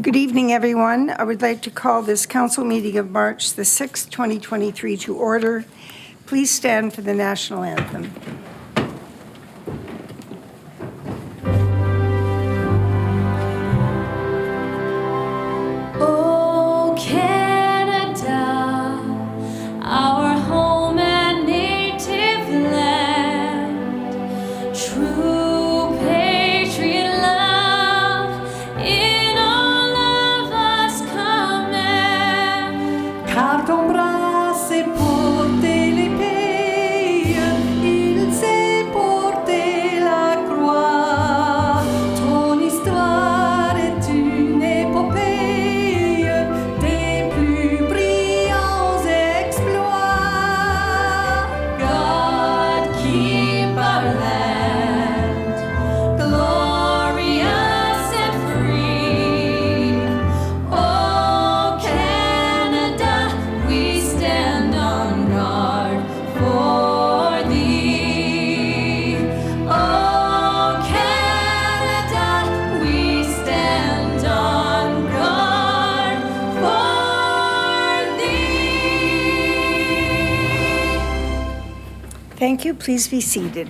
Good evening, everyone. I would like to call this council meeting of March the 6th, 2023 to order. Please stand for the national anthem. Oh, Canada, our home and native land, true patriot love in all of us command. Car ton bras s'est porté l'épée, il s'est porté la croix. Ton histoire est une épopée des plus brillants exploits. God keep our land glorious and free. Oh, Canada, we stand on guard for thee. Oh, Canada, we stand on guard for thee. Thank you. Please be seated.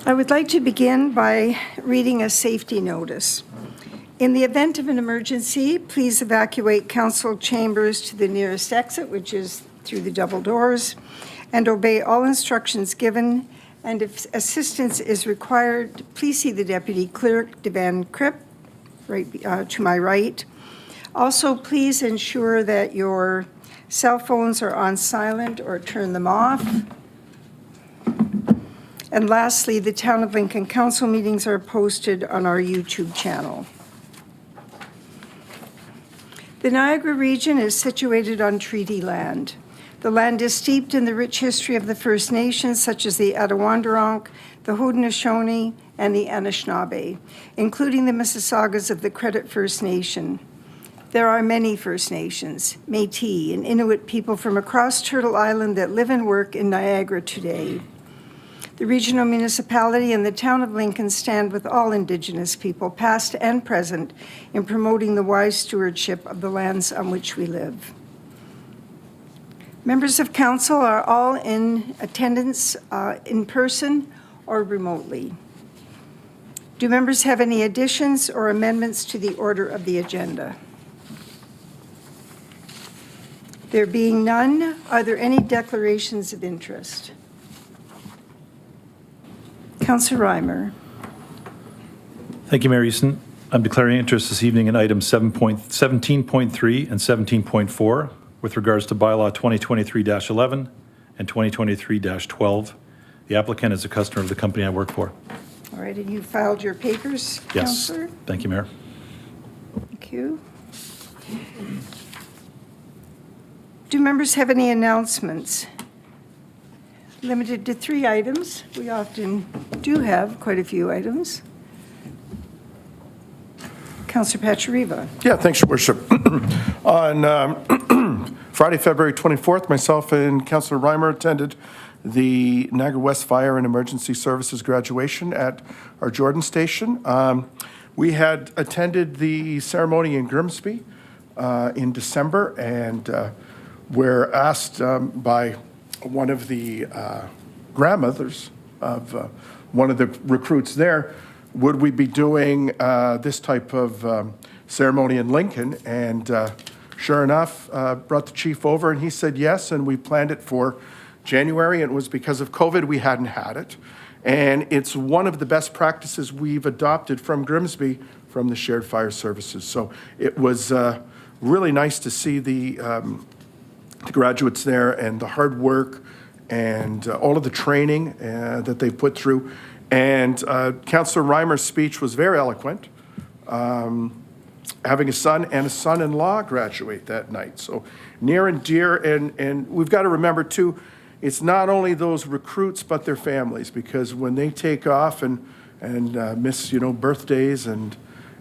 I would like to begin by reading a safety notice. In the event of an emergency, please evacuate council chambers to the nearest exit, which is through the double doors, and obey all instructions given. And if assistance is required, please see the Deputy Clerk, Devan Kripp, right to my right. Also, please ensure that your cell phones are on silent or turn them off. And lastly, the Town of Lincoln Council meetings are posted on our YouTube channel. The Niagara region is situated on treaty land. The land is steeped in the rich history of the First Nations, such as the Attawandaronk, the Haudenosaunee, and the Anishinaabe, including the Mississaugas of the Credit First Nation. There are many First Nations, Métis, and Inuit people from across Turtle Island that live and work in Niagara today. The regional municipality and the Town of Lincoln stand with all Indigenous people, past and present, in promoting the wise stewardship of the lands on which we live. Members of council are all in attendance in person or remotely. Do members have any additions or amendments to the order of the agenda? There being none, are there any declarations of interest? Councillor Reimer. Thank you, Mayor Easton. I'm declaring interest this evening in items 17.3 and 17.4 with regards to bylaw 2023-11 and 2023-12. The applicant is a customer of the company I work for. All right, and you filed your papers, Yes. Councillor? Thank you, Mayor. Thank you. Do members have any announcements? Limited to 3 items. We often do have quite a few items. Councillor Pachariva. Yeah, thanks, Your Worship. On Friday, February 24th, myself and Councillor Reimer attended the Niagara West Fire and Emergency Services graduation at our Jordan Station. We had attended the ceremony in Grimsby in December, and were asked by one of the grandmothers of one of the recruits there, would we be doing this type of ceremony in Lincoln? And sure enough, brought the chief over and he said yes, and we planned it for January, and it was because of COVID we hadn't had it. And it's one of the best practices we've adopted from Grimsby from the Shared Fire Services. So it was really nice to see the graduates there and the hard work and all of the training that they put through. And Councillor Reimer's speech was very eloquent, having a son and a son-in-law graduate that night. So near and dear, and we've got to remember too, it's not only those recruits, but their families, because when they take off and miss, birthdays and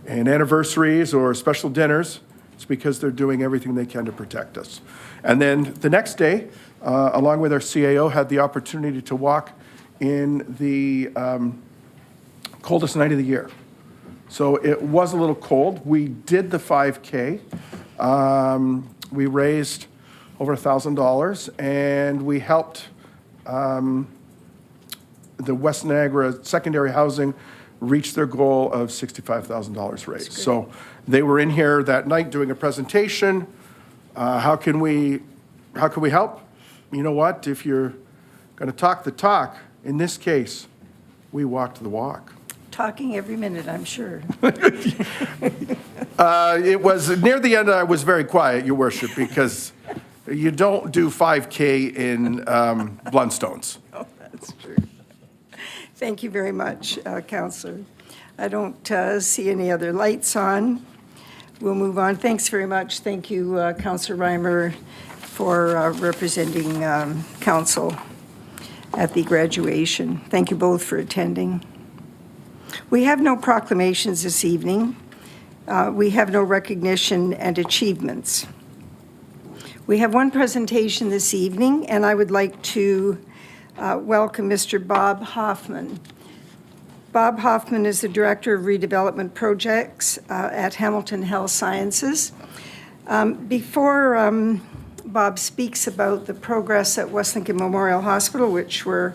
anniversaries or special dinners, it's because they're doing everything they can to protect us. And then the next day, along with our CAO, had the opportunity to walk in the coldest night of the year. So it was a little cold. We did the 5K. We raised over $1,000, and we helped the West Niagara secondary housing reach their goal of $65,000 raised. So they were in here that night doing a presentation. How can we help? You know what? If you're going to talk the talk, in this case, we walked the walk. Talking every minute, I'm sure. It was near the end, I was very quiet, Your Worship, because you don't do 5K in Blundstones. Oh, that's true. Thank you very much, Councillor. I don't see any other lights on. We'll move on. Thanks very much. Thank you, Councillor Reimer, for representing council at the graduation. Thank you both for attending. We have no proclamations this evening. We have no recognition and achievements. We have one presentation this evening, and I would like to welcome Mr. Bob Hoffman. Bob Hoffman is the Director of Redevelopment Projects at Hamilton Health Sciences. Before Bob speaks about the progress at West Lincoln Memorial Hospital, which we're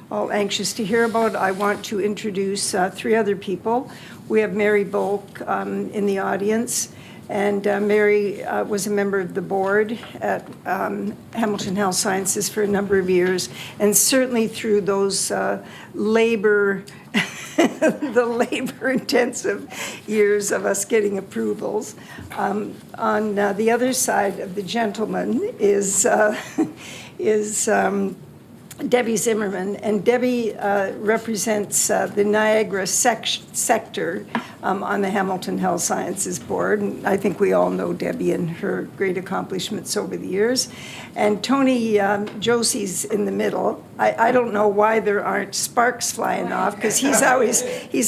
all anxious to hear about, I want to introduce three other people. We have Mary Bulk in the audience, and Mary was a member of the board at Hamilton Health Sciences for a number of years, and certainly through those the labor-intensive years of us getting approvals. On the other side of the gentleman is Debbie Zimmerman, and Debbie represents the Niagara sector on the Hamilton Health Sciences Board. And I think we all know Debbie and her great accomplishments over the years. And Tony Josie's in the middle. I don't know why there aren't sparks flying off, because he's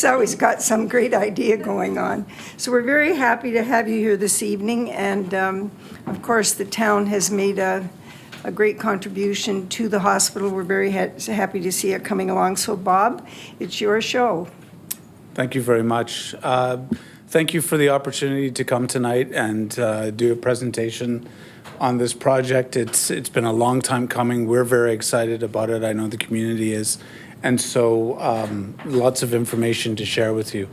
always got some great idea going on. So we're very happy to have you here this evening, and of course the town has made a great contribution to the hospital. We're very happy to see it coming along. So Bob, it's your show. Thank you very much. Thank you for the opportunity to come tonight and do a presentation on this project. It's been a long time coming. We're very excited about it. I know the community is. And so lots of information to share with you.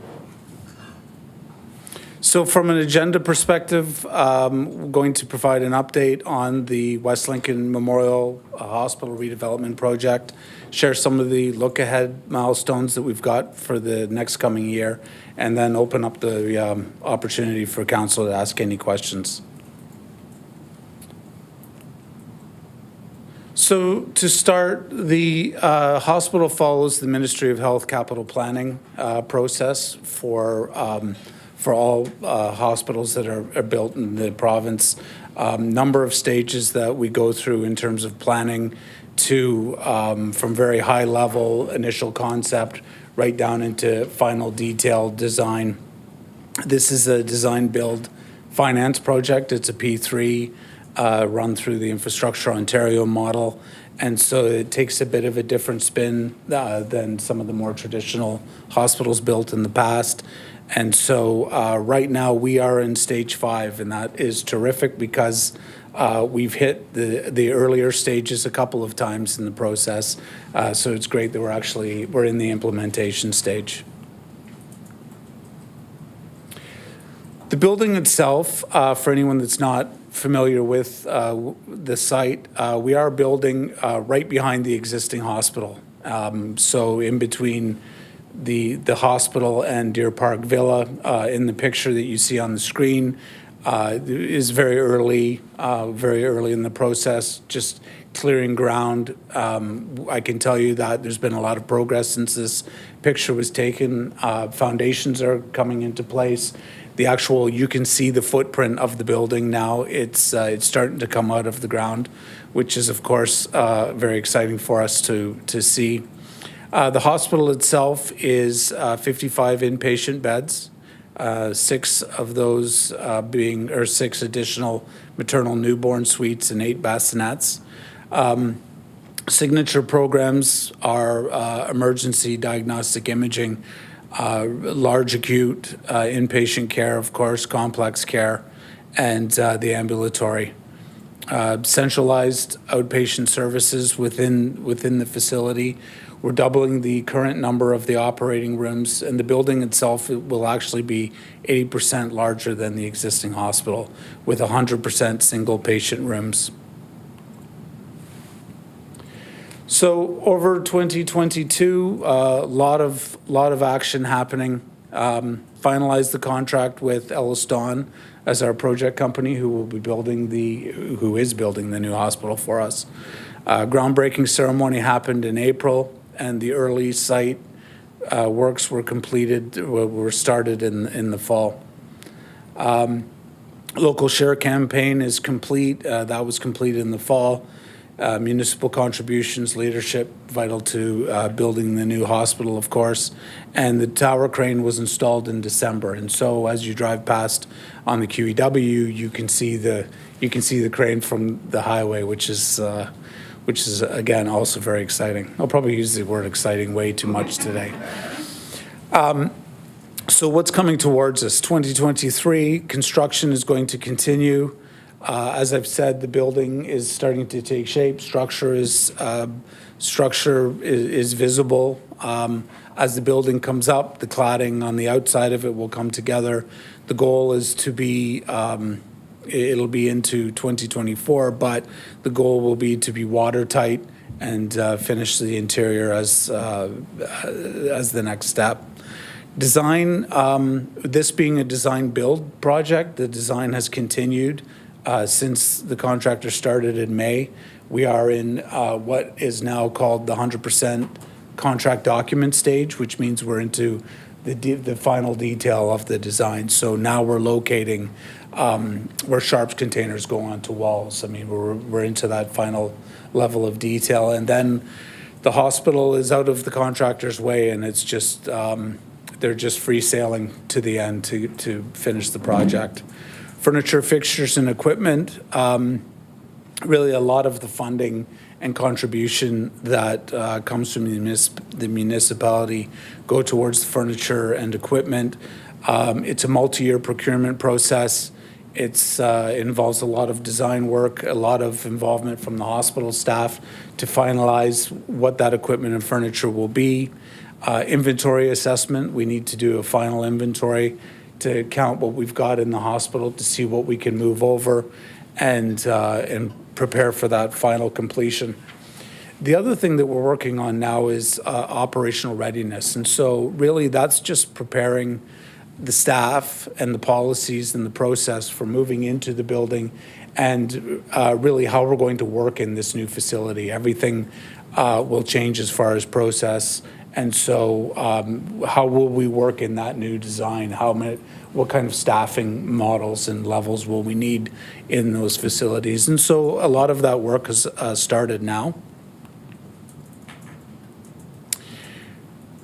So from an agenda perspective, we're going to provide an update on the West Lincoln Memorial Hospital redevelopment project, share some of the look-ahead milestones that we've got for the next coming year, and then open up the opportunity for council to ask any questions. So to start, the hospital follows the Ministry of Health capital planning process for all hospitals that are built in the province. Number of stages that we go through in terms of planning to from very high level initial concept right down into final detailed design. This is a design build finance project. It's a P3 run through the Infrastructure Ontario model. And so it takes a bit of a different spin than some of the more traditional hospitals built in the past. And so right now we are in stage 5, and that is terrific because we've hit the earlier stages a couple of times in the process. So it's great that we're in the implementation stage. The building itself, for anyone that's not familiar with the site, we are building right behind the existing hospital. So in between the hospital and Deer Park Villa, in the picture that you see on the screen, is very early in the process, just clearing ground. I can tell you that there's been a lot of progress since this picture was taken. Foundations are coming into place. You can see the footprint of the building now. It's starting to come out of the ground, which is of course very exciting for us to see. The hospital itself is 55 inpatient beds, 6 of those being 6 additional maternal newborn suites and 8 bassinets. Signature programs are emergency diagnostic imaging, large acute inpatient care, of course, complex care, and the ambulatory. Centralized outpatient services within the facility. We're doubling the current number of the operating rooms, and the building itself will actually be 80% larger than the existing hospital, with 100% single patient rooms. So over 2022, a lot of action happening. Finalized the contract with Ellis Don as our project company, who is building the new hospital for us. Groundbreaking ceremony happened in April, and the early site works were started in the fall. Local share campaign is complete. That was completed in the fall. Municipal contributions, leadership, vital to building the new hospital, of course. And the tower crane was installed in December. And so as you drive past on the QEW, you can see the crane from the highway, which is again also very exciting. I'll probably use the word exciting way too much today. So what's coming towards us? 2023, construction is going to continue. As I've said, the building is starting to take shape. Structure is visible. As the building comes up, the cladding on the outside of it will come together. The goal is to be, it'll be into 2024, but the goal will be to be watertight and finish the interior as the next step. Design, this being a design build project, the design has continued. Since the contractor started in May. We are in what is now called the 100% contract document stage, which means we're into the final detail of the design. So now we're locating where sharps containers go onto walls. I mean, we're into that final level of detail. And then the hospital is out of the contractor's way, and it's just, they're just free sailing to the end to finish the project. Furniture, fixtures, and equipment, really a lot of the funding and contribution that comes from the municipality go towards the furniture and equipment. It's a multi-year procurement process. It involves a lot of design work, a lot of involvement from the hospital staff to finalize what that equipment and furniture will be. Inventory assessment, we need to do a final inventory to count what we've got in the hospital to see what we can move over and prepare for that final completion. The other thing that we're working on now is operational readiness. And so really that's just preparing the staff and the policies and the process for moving into the building and really how we're going to work in this new facility. Everything will change as far as process. And so how will we work in that new design? What kind of staffing models and levels will we need in those facilities? And so a lot of that work has started now.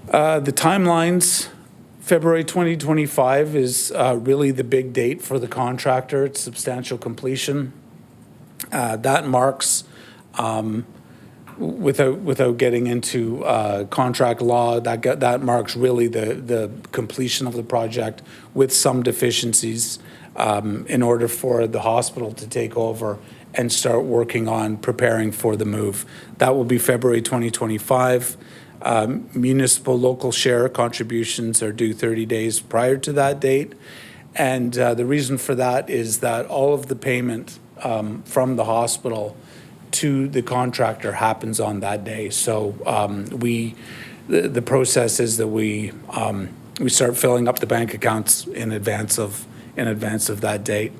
The timelines, February 2025 is really the big date for the contractor. It's substantial completion. That marks without getting into contract law, that marks really the completion of the project with some deficiencies in order for the hospital to take over and start working on preparing for the move. That will be February 2025. Municipal local share contributions are due 30 days prior to that date. And the reason for that is that all of the payment from the hospital to the contractor happens on that day. So the process is that we start filling up the bank accounts in advance of that date.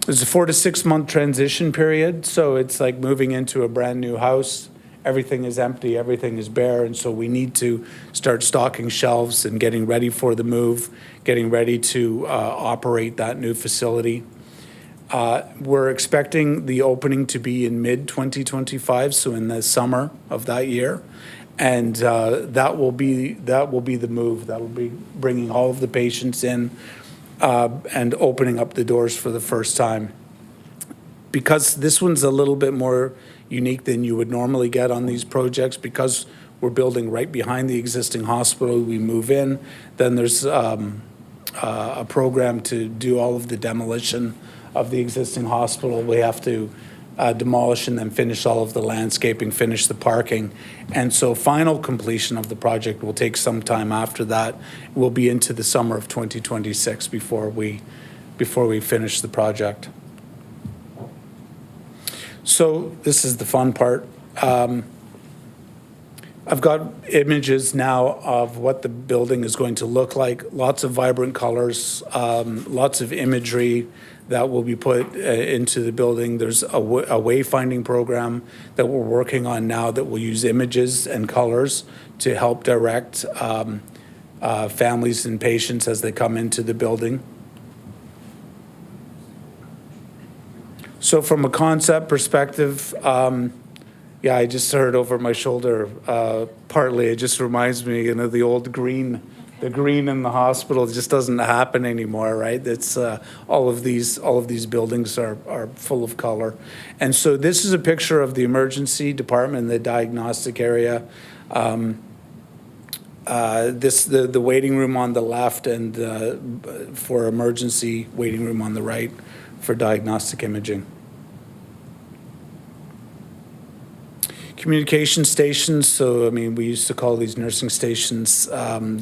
There's a 4 to 6 month transition period. So it's like moving into a brand new house. Everything is empty, everything is bare. And so we need to start stocking shelves and getting ready for the move, getting ready to operate that new facility. We're expecting the opening to be in mid-2025, so in the summer of that year. And that will be the move. That will be bringing all of the patients in and opening up the doors for the first time. Because this one's a little bit more unique than you would normally get on these projects because we're building right behind the existing hospital. We move in, then there's a program to do all of the demolition of the existing hospital. We have to demolish and then finish all of the landscaping, finish the parking. And so final completion of the project will take some time after that. We'll be into the summer of 2026 before we finish the project. So this is the fun part. I've got images now of what the building is going to look like. Lots of vibrant colors, lots of imagery that will be put into the building. There's a wayfinding program that we're working on now that will use images and colors to help direct families and patients as they come into the building. So from a concept perspective, yeah, I just heard over my shoulder, partly, it just reminds me, the old green, the green in the hospital just doesn't happen anymore, right? It's all of these buildings are full of color. And so this is a picture of the emergency department, the diagnostic area. The waiting room on the left and for emergency waiting room on the right for diagnostic imaging. Communication stations, so we used to call these nursing stations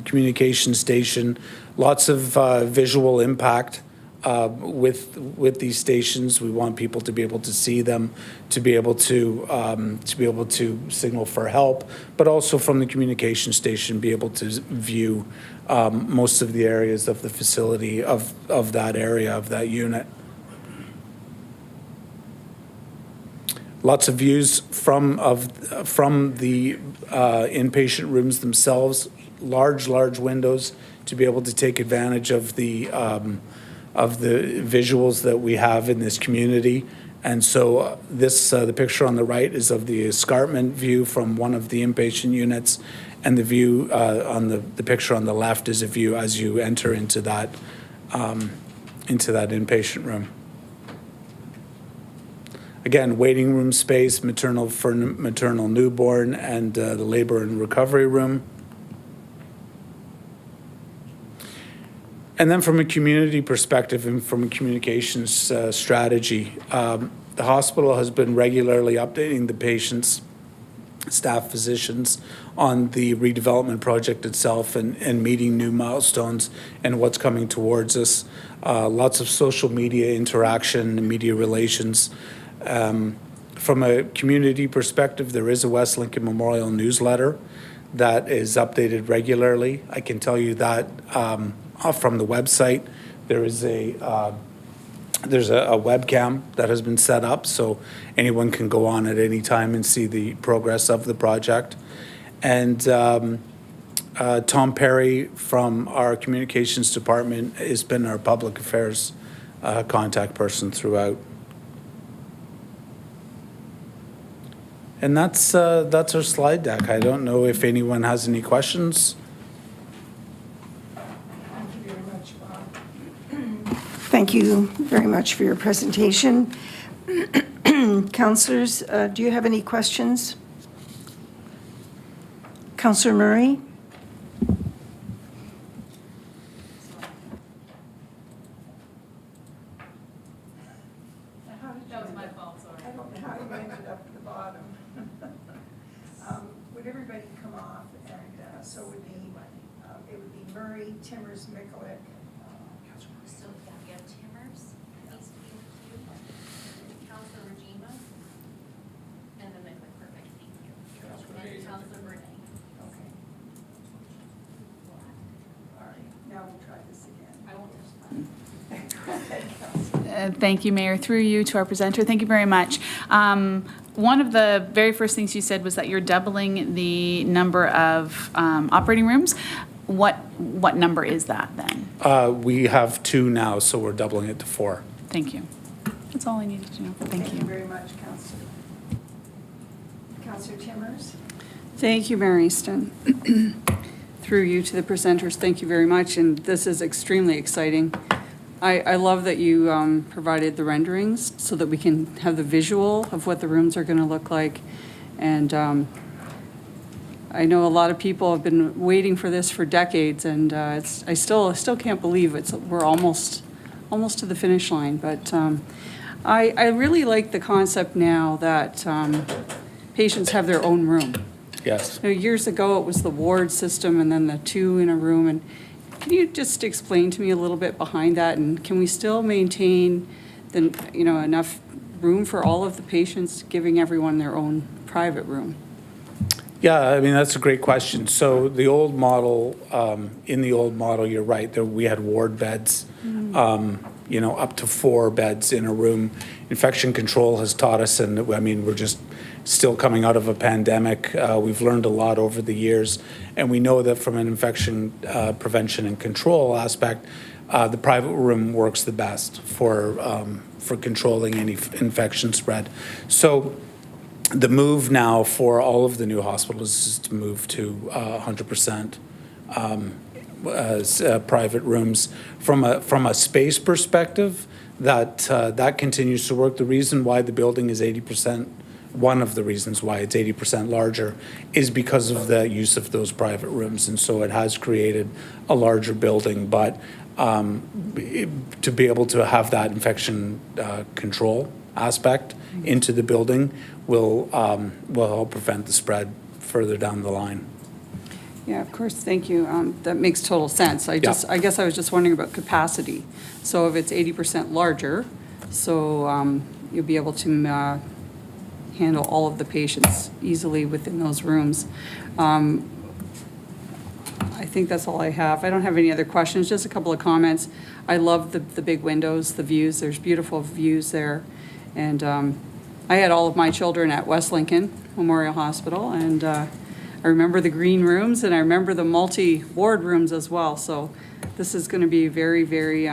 communication station. Lots of visual impact with these stations. We want people to be able to see them, to be able to signal for help, but also from the communication station be able to view most of the areas of the facility of that area, of that unit. Lots of views from the inpatient rooms themselves, large windows to be able to take advantage of the visuals that we have in this community. And so the picture on the right is of the escarpment view from one of the inpatient units, and the view on the picture on the left is a view as you enter into that inpatient room. Again, waiting room space, maternal newborn, and the labor and recovery room. And then from a community perspective and from a communications strategy, the hospital has been regularly updating the patients, staff, physicians on the redevelopment project itself and meeting new milestones and what's coming towards us. Lots of social media interaction and media relations. From a community perspective, there is a West Lincoln Memorial newsletter that is updated regularly. I can tell you that from the website, there's a webcam that has been set up, so anyone can go on at any time and see the progress of the project. And Tom Perry from our communications department has been our public affairs contact person throughout. And that's our slide deck. I don't know if anyone has any questions. Thank you very much, Bob. Thank you very much for your presentation. Councillors, do you have any questions? Councillor Murray? That was my fault, sorry. I don't know how you ended up at the bottom. Would everybody come off? And so would it would be Murray, Timmers, Mikulik. So, yeah, we have Timmers, needs to be in the queue, Counselor Regina, and then Mikulik, perfect, thank you. And Counselor Bernay. Okay. All right, now we'll try this again. I won't touch that. Go ahead, Councillor. Thank you, Mayor. Through you to our presenter, thank you very much. One of the very first things you said was that you're doubling the number of operating rooms. What number is that then? We have 2 now, so we're doubling it to 4. Thank you. That's all I needed to know. Thank you. very much, Councillor. Councillor Timmers? Thank you, Mayor Easton. Through you to the presenters, thank you very much, and this is extremely exciting. I love that you provided the renderings so that we can have the visual of what the rooms are going to look like. And I know a lot of people have been waiting for this for decades, and I still can't believe we're almost to the finish line. But I really like the concept now that patients have their own room. Yes. You know, years ago, it was the ward system and then the two in a room. And can you just explain to me a little bit behind that? And can we still maintain enough room for all of the patients, giving everyone their own private room? Yeah, I mean, that's a great question. So the old model, in the old model, you're right, we had ward beds, up to 4 beds in a room. Infection control has taught us, and I mean, we're just still coming out of a pandemic. We've learned a lot over the years, and we know that from an infection prevention and control aspect, the private room works the best for controlling any infection spread. So the move now for all of the new hospitals is to move to 100% private rooms. From a space perspective, that continues to work. The reason why the building is 80%, one of the reasons why it's 80% larger, is because of the use of those private rooms, and so it has created a larger building. But to be able to have that infection control aspect into the building will help prevent the spread further down the line. Yeah, of course, thank you. That makes total sense. I guess I was just wondering about capacity. So if it's 80% larger, so you'll be able to handle all of the patients easily within those rooms. I think that's all I have. I don't have any other questions, just a couple of comments. I love the big windows, the views. There's beautiful views there. And I had all of my children at West Lincoln Memorial Hospital, and I remember the green rooms, and I remember the multi-ward rooms as well. So this is going to be very, very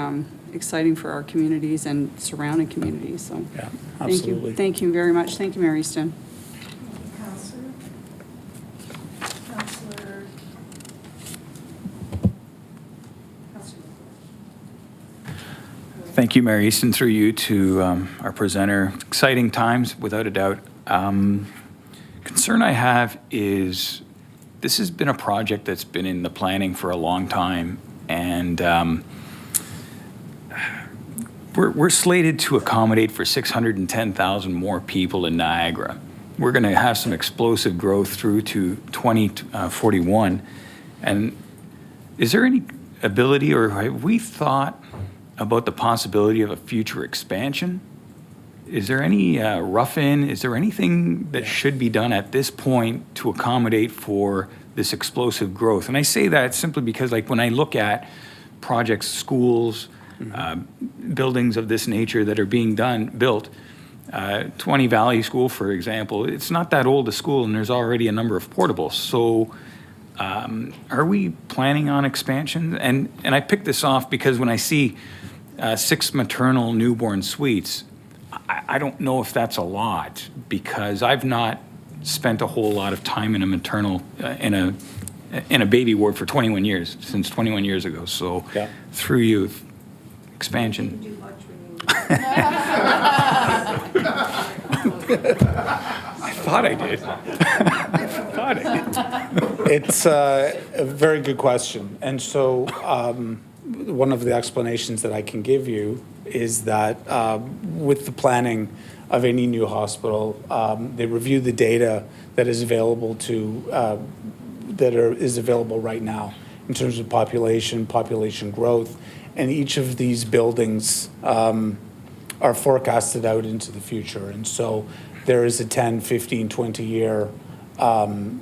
exciting for our communities and surrounding communities. So Yeah, absolutely. Thank you very much. Thank you, Mary Easton. Thank you, Mary Easton, through you to our presenter. Exciting times, without a doubt. Concern I have is this has been a project that's been in the planning for a long time, and we're slated to accommodate for 610,000 more people in Niagara. We're going to have some explosive growth through to 2041. And is there any ability, or have we thought about the possibility of a future expansion? Is there any rough-in? Is there anything that should be done at this point to accommodate for this explosive growth? And I say that simply because, like, when I look at projects, schools, buildings of this nature that are being built, 20 Valley School, for example, it's not that old a school, and there's already a number of portables. So are we planning on expansion? And I pick this off because when I see 6 maternal newborn suites, I don't know if that's a lot, because I've not spent a whole lot of time in a maternal, in a baby ward for 21 years, since 21 years ago. So through you, expansion. I thought I did. It's a very good question. And so one of the explanations that I can give you is that with the planning of any new hospital, they review the data that is available is available right now in terms of population growth, and each of these buildings are forecasted out into the future. And so there is a 10, 15, 20-year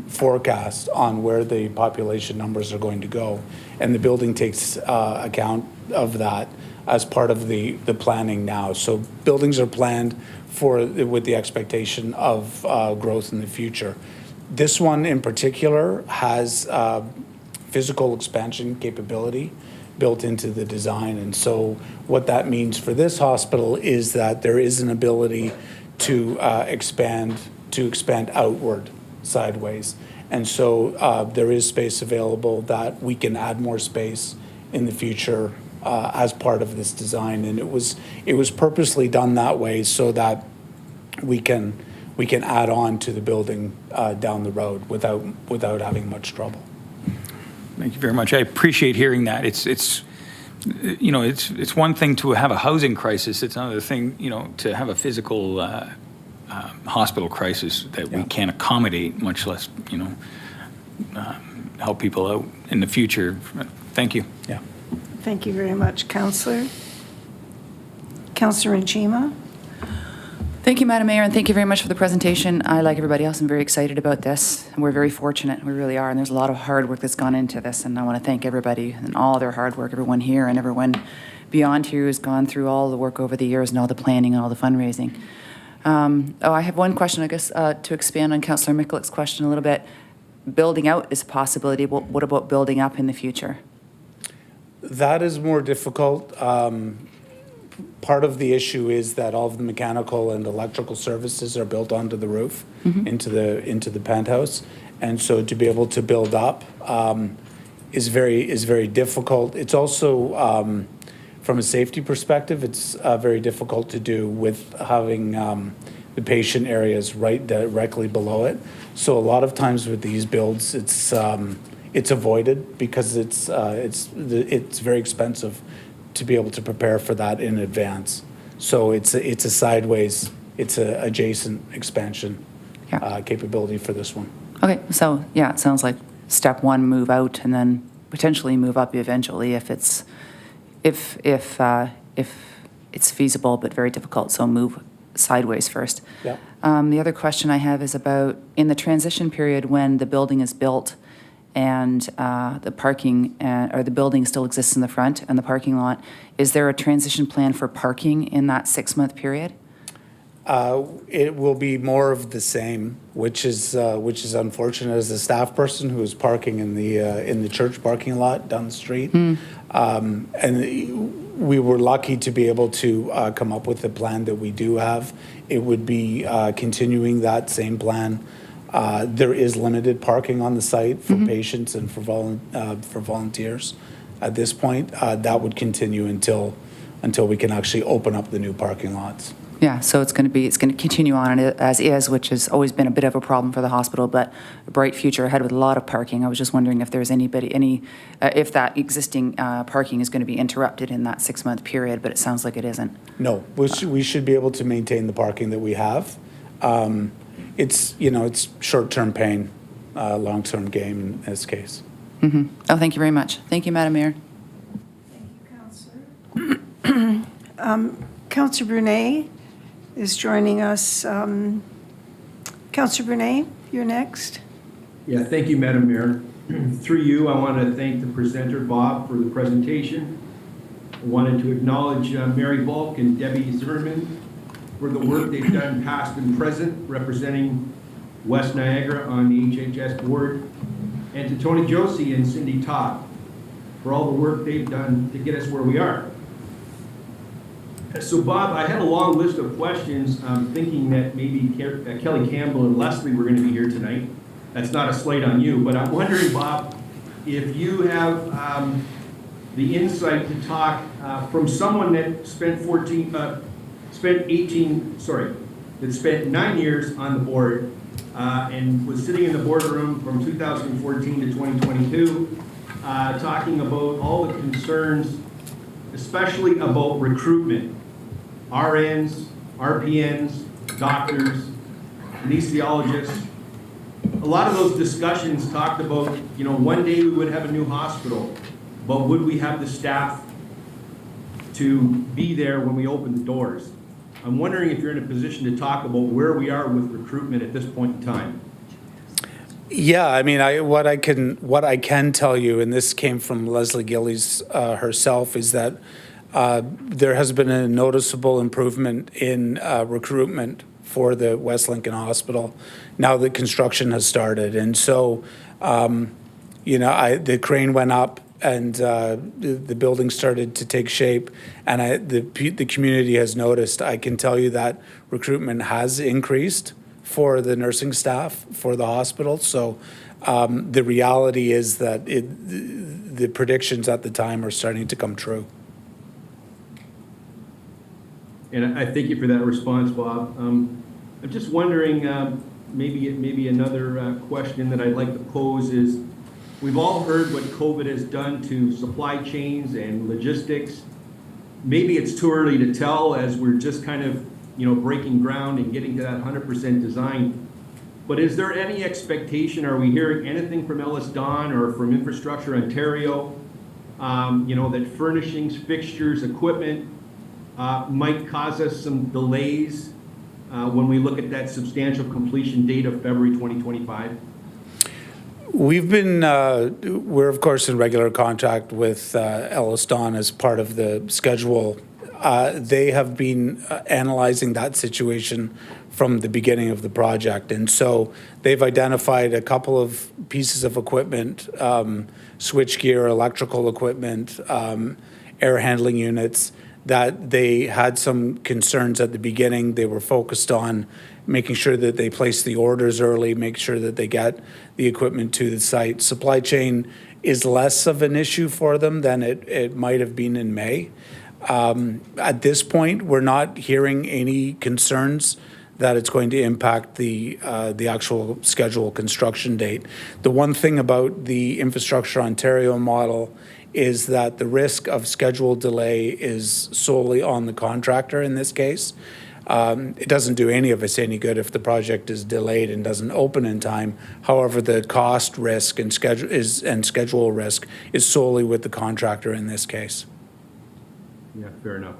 forecast on where the population numbers are going to go. And the building takes account of that as part of the planning now. So buildings are planned with the expectation of growth in the future. This one in particular has physical expansion capability built into the design. And so what that means for this hospital is that there is an ability to expand outward, sideways. And so there is space available that we can add more space in the future as part of this design. And it was purposely done that way so that we can add on to the building down the road without having much trouble. Thank you very much. I appreciate hearing that. It's one thing to have a housing crisis. It's another thing, to have a physical hospital crisis that we can't accommodate, much less, help people out in the future. Thank you. Yeah. Thank you very much, Councillor. Councillor Njima? Thank you, Madam Mayor, and thank you very much for the presentation. I, like everybody else, am very excited about this, and we're very fortunate. We really are, and there's a lot of hard work that's gone into this, and I want to thank everybody and all their hard work, everyone here and everyone beyond here who's gone through all the work over the years and all the planning and all the fundraising. I have one question, I guess, to expand on Councillor Mikulic's question a little bit. Building out is a possibility. What about building up in the future? That is more difficult. Part of the issue is that all of the mechanical and electrical services are built onto the roof, into the penthouse, and so to be able to build up is very difficult. It's also from a safety perspective, it's very difficult to do with having the patient areas right directly below it. So a lot of times with these builds, it's avoided because it's very expensive to be able to prepare for that in advance. So it's a sideways, it's a adjacent expansion capability for this one. Okay, so yeah, it sounds like step one, move out, and then potentially move up eventually if it's feasible, but very difficult. So move sideways first. Yeah. The other question I have is about in the transition period when the building is built and the parking or the building still exists in the front and the parking lot, is there a transition plan for parking in that 6-month period? It will be more of the same, which is unfortunate. As a staff person who is parking in the church parking lot down the street, and we were lucky to be able to come up with the plan that we do have. It would be continuing that same plan. There is limited parking on the site for patients and for volunteers. At this point, that would continue until we can actually open up the new parking lots. Yeah, so it's going to continue on as is, which has always been a bit of a problem for the hospital, but a bright future ahead with a lot of parking. I was just wondering if there's if that existing parking is going to be interrupted in that 6-month period, but it sounds like it isn't. No, we should be able to maintain the parking that we have. It's short-term pain, long-term gain in this case. Oh, thank you very much. Thank you, Madam Mayor. Thank you, Councillor. Councillor Brunet is joining us. Councillor Brunet, you're next. Yeah, thank you, Madam Mayor. Through you, I want to thank the presenter, Bob, for the presentation. I wanted to acknowledge Mary Volk and Debbie Zimmerman for the work they've done past and present representing West Niagara on the HHS board, and to Tony Josie and Cindy Todd for all the work they've done to get us where we are. So Bob, I had a long list of questions, thinking that maybe Kelly Campbell and Leslie were going to be here tonight. That's not a slight on you, but I'm wondering, Bob, if you have the insight to talk from someone that spent 9 years on the board and was sitting in the boardroom from 2014 to 2022, talking about all the concerns, especially about recruitment. RNs, RPNs, doctors, anesthesiologists. A lot of those discussions talked about, one day we would have a new hospital, but would we have the staff to be there when we open the doors? I'm wondering if you're in a position to talk about where we are with recruitment at this point in time. Yeah, I mean, what I can tell you, and this came from Leslie Gillies herself, is that there has been a noticeable improvement in recruitment for the West Lincoln Hospital now that construction has started. And so, the crane went up and the building started to take shape, and the community has noticed. I can tell you that recruitment has increased for the nursing staff for the hospital. So the reality is that the predictions at the time are starting to come true. And I thank you for that response, Bob. I'm just wondering, maybe another question that I'd like to pose is, we've all heard what COVID has done to supply chains and logistics. Maybe it's too early to tell as we're just kind of, breaking ground and getting to that 100% design. But is there any expectation, are we hearing anything from Ellis Don or from Infrastructure Ontario, that furnishings, fixtures, equipment might cause us some delays when we look at that substantial completion date of February 2025? We're of course in regular contact with Ellis Don as part of the schedule. They have been analyzing that situation from the beginning of the project. And so they've identified a couple of pieces of equipment, switchgear, electrical equipment, air handling units, that they had some concerns at the beginning. They were focused on making sure that they place the orders early, make sure that they get the equipment to the site. Supply chain is less of an issue for them than it might have been in May. At this point, we're not hearing any concerns that it's going to impact the actual schedule construction date. The one thing about the Infrastructure Ontario model is that the risk of schedule delay is solely on the contractor in this case. It doesn't do any of us any good if the project is delayed and doesn't open in time. However, the cost risk and schedule risk is solely with the contractor in this case. Yeah, fair enough.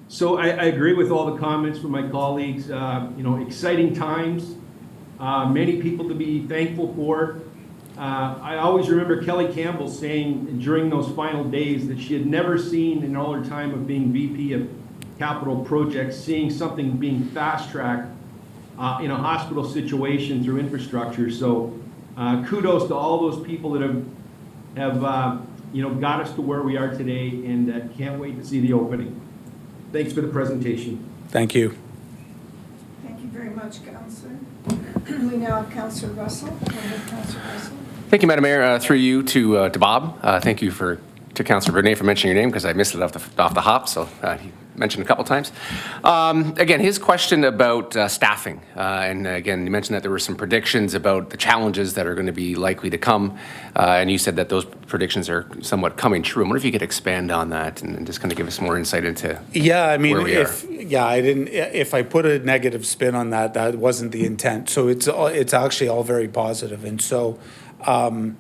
So I agree with all the comments from my colleagues. Exciting times, many people to be thankful for. I always remember Kelly Campbell saying during those final days that she had never seen in all her time of being VP of capital projects, seeing something being fast-tracked in a hospital situation through infrastructure. So kudos to all those people that have got us to where we are today, and can't wait to see the opening. Thanks for the presentation. Thank you. Thank you very much, Councillor. We now have Councillor Russell. Go ahead, Councillor Russell. Thank you, Madam Mayor. Through you to Bob. Thank you to Councillor Brunet for mentioning your name, because I missed it off the hop, so he mentioned a couple times. Again, his question about staffing, and again, you mentioned that there were some predictions about the challenges that are going to be likely to come, and you said that those predictions are somewhat coming true. I wonder if you could expand on that and just kind of give us more insight into where we are. If I put a negative spin on that, that wasn't the intent. So it's actually all very positive, and so. Some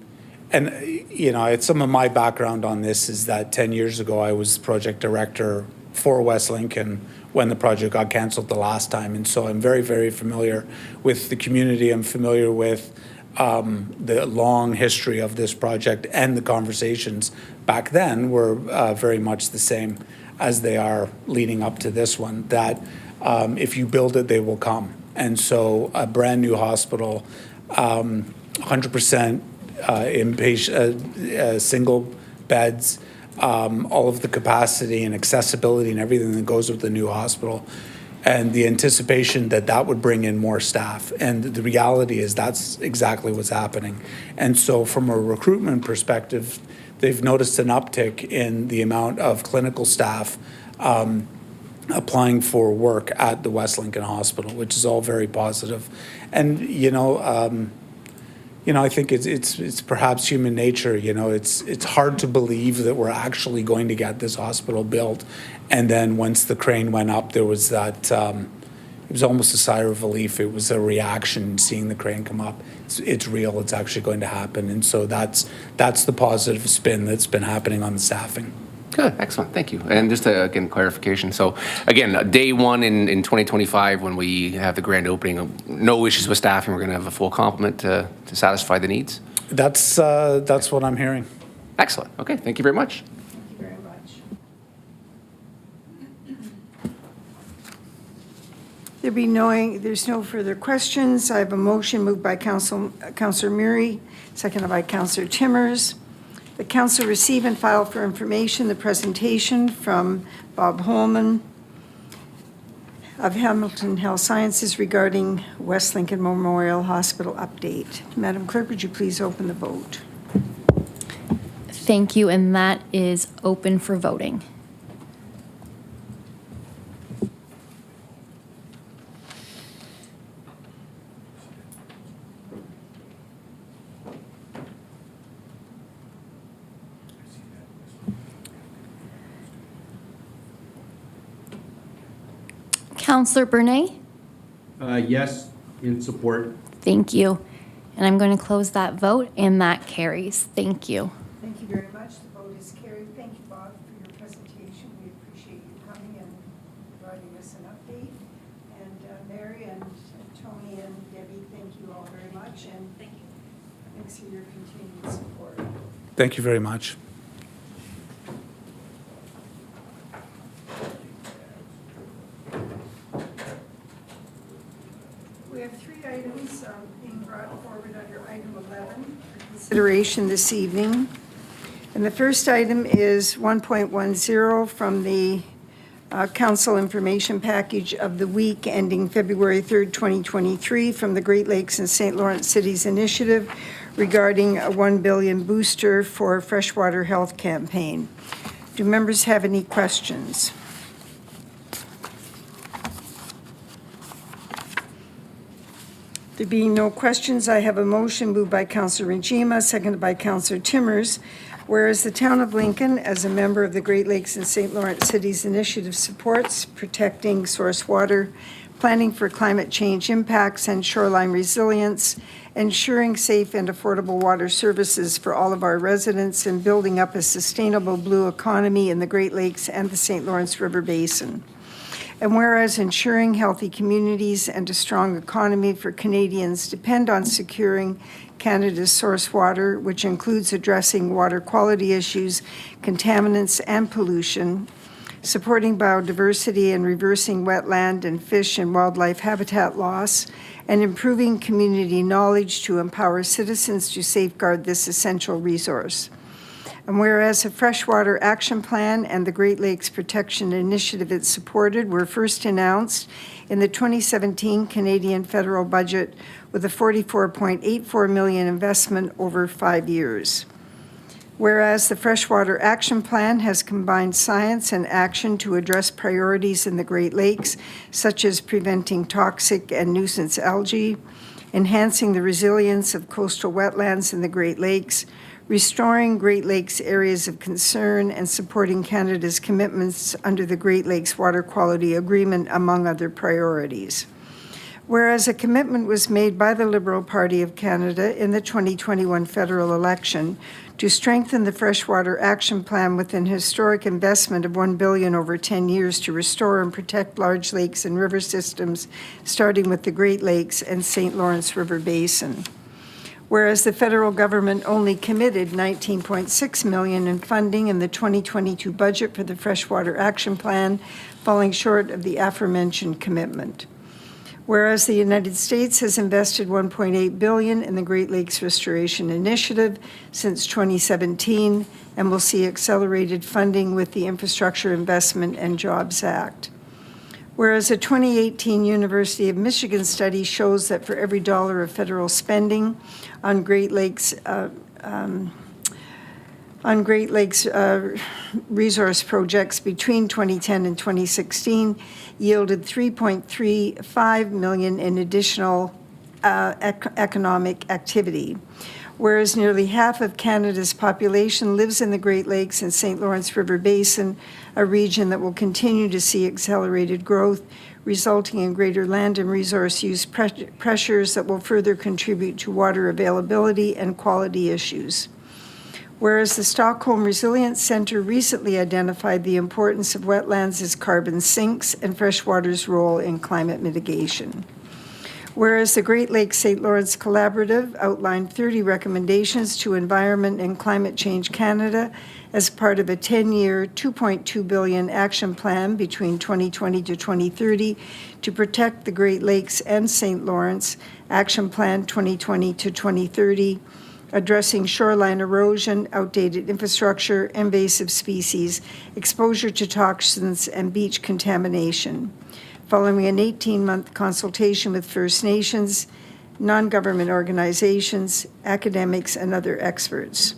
of my background on this is that 10 years ago, I was project director for West Lincoln when the project got canceled the last time. And so I'm very, very familiar with the community. I'm familiar with the long history of this project, and the conversations back then were very much the same as they are leading up to this one, that if you build it, they will come. And so a brand new hospital, 100% inpatient, single beds, all of the capacity and accessibility and everything that goes with the new hospital, and the anticipation that that would bring in more staff. And the reality is that's exactly what's happening. And so from a recruitment perspective, they've noticed an uptick in the amount of clinical staff applying for work at the West Lincoln Hospital, which is all very positive. And, I think it's perhaps human nature. It's hard to believe that we're actually going to get this hospital built. And then once the crane went up, there was that, it was almost a sigh of relief. It was a reaction seeing the crane come up. It's real, it's actually going to happen. And so that's the positive spin that's been happening on the staffing. Good, excellent, thank you. And just again, clarification. So again, day one in 2025, when we have the grand opening, no issues with staffing, we're going to have a full complement to satisfy the needs? That's what I'm hearing. Excellent, okay, thank you very much. Thank you very much. There's no further questions. I have a motion moved by Councillor Murray, seconded by Councillor Timmers. The council receive and file for information the presentation from Bob Holman of Hamilton Health Sciences regarding West Lincoln Memorial Hospital update. Madam Clerk, would you please open the vote? Thank you, and that is open for voting. Counselor Bernay? Yes, in support. Thank you. And I'm going to close that vote, and that carries. Thank you. Thank you very much. The vote is carried. Thank you, Bob, for your presentation. We appreciate you coming and providing us an update. And Mary and Tony and Debbie, thank you all very much. And thanks for your continued support. Thank you very much. We have 3 items being brought forward under item 11 for consideration this evening. And the first item is 1.10 from the Council Information Package of the week ending February 3rd, 2023, from the Great Lakes and St. Lawrence Cities Initiative regarding a $1 billion booster for freshwater health campaign. Do members have any questions? There being no questions, I have a motion moved by Councillor Rajima, seconded by Councillor Timmers. Whereas the town of Lincoln, as a member of the Great Lakes and St. Lawrence Cities Initiative, supports protecting source water, planning for climate change impacts and shoreline resilience, ensuring safe and affordable water services for all of our residents, and building up a sustainable blue economy in the Great Lakes and the St. Lawrence River Basin. And whereas ensuring healthy communities and a strong economy for Canadians depend on securing Canada's source water, which includes addressing water quality issues, contaminants, and pollution, supporting biodiversity and reversing wetland and fish and wildlife habitat loss, and improving community knowledge to empower citizens to safeguard this essential resource. And whereas a freshwater action plan and the Great Lakes Protection Initiative it supported were first announced in the 2017 Canadian federal budget with a $44.84 million investment over 5 years. Whereas the Freshwater Action Plan has combined science and action to address priorities in the Great Lakes, such as preventing toxic and nuisance algae, enhancing the resilience of coastal wetlands in the Great Lakes, restoring Great Lakes areas of concern, and supporting Canada's commitments under the Great Lakes Water Quality Agreement, among other priorities. Whereas a commitment was made by the Liberal Party of Canada in the 2021 federal election to strengthen the Freshwater Action Plan with an historic investment of $1 billion over 10 years to restore and protect large lakes and river systems, starting with the Great Lakes and St. Lawrence River Basin. Whereas the federal government only committed $19.6 million in funding in the 2022 budget for the Freshwater Action Plan, falling short of the aforementioned commitment. Whereas the United States has invested $1.8 billion in the Great Lakes Restoration Initiative since 2017 and will see accelerated funding with the Infrastructure Investment and Jobs Act. Whereas a 2018 University of Michigan study shows that for every dollar of federal spending on Great Lakes resource projects between 2010 and 2016 yielded $3.35 million in additional economic activity. Whereas nearly half of Canada's population lives in the Great Lakes and St. Lawrence River Basin, a region that will continue to see accelerated growth, resulting in greater land and resource use pressures that will further contribute to water availability and quality issues. Whereas the Stockholm Resilience Centre recently identified the importance of wetlands as carbon sinks and freshwater's role in climate mitigation. Whereas the Great Lakes St. Lawrence Collaborative outlined 30 recommendations to Environment and Climate Change Canada as part of a 10-year, $2.2 billion action plan between 2020 to 2030 to protect the Great Lakes and St. Lawrence, Action Plan 2020 to 2030, addressing shoreline erosion, outdated infrastructure, invasive species, exposure to toxins, and beach contamination. Following an 18-month consultation with First Nations, non-government organizations, academics, and other experts.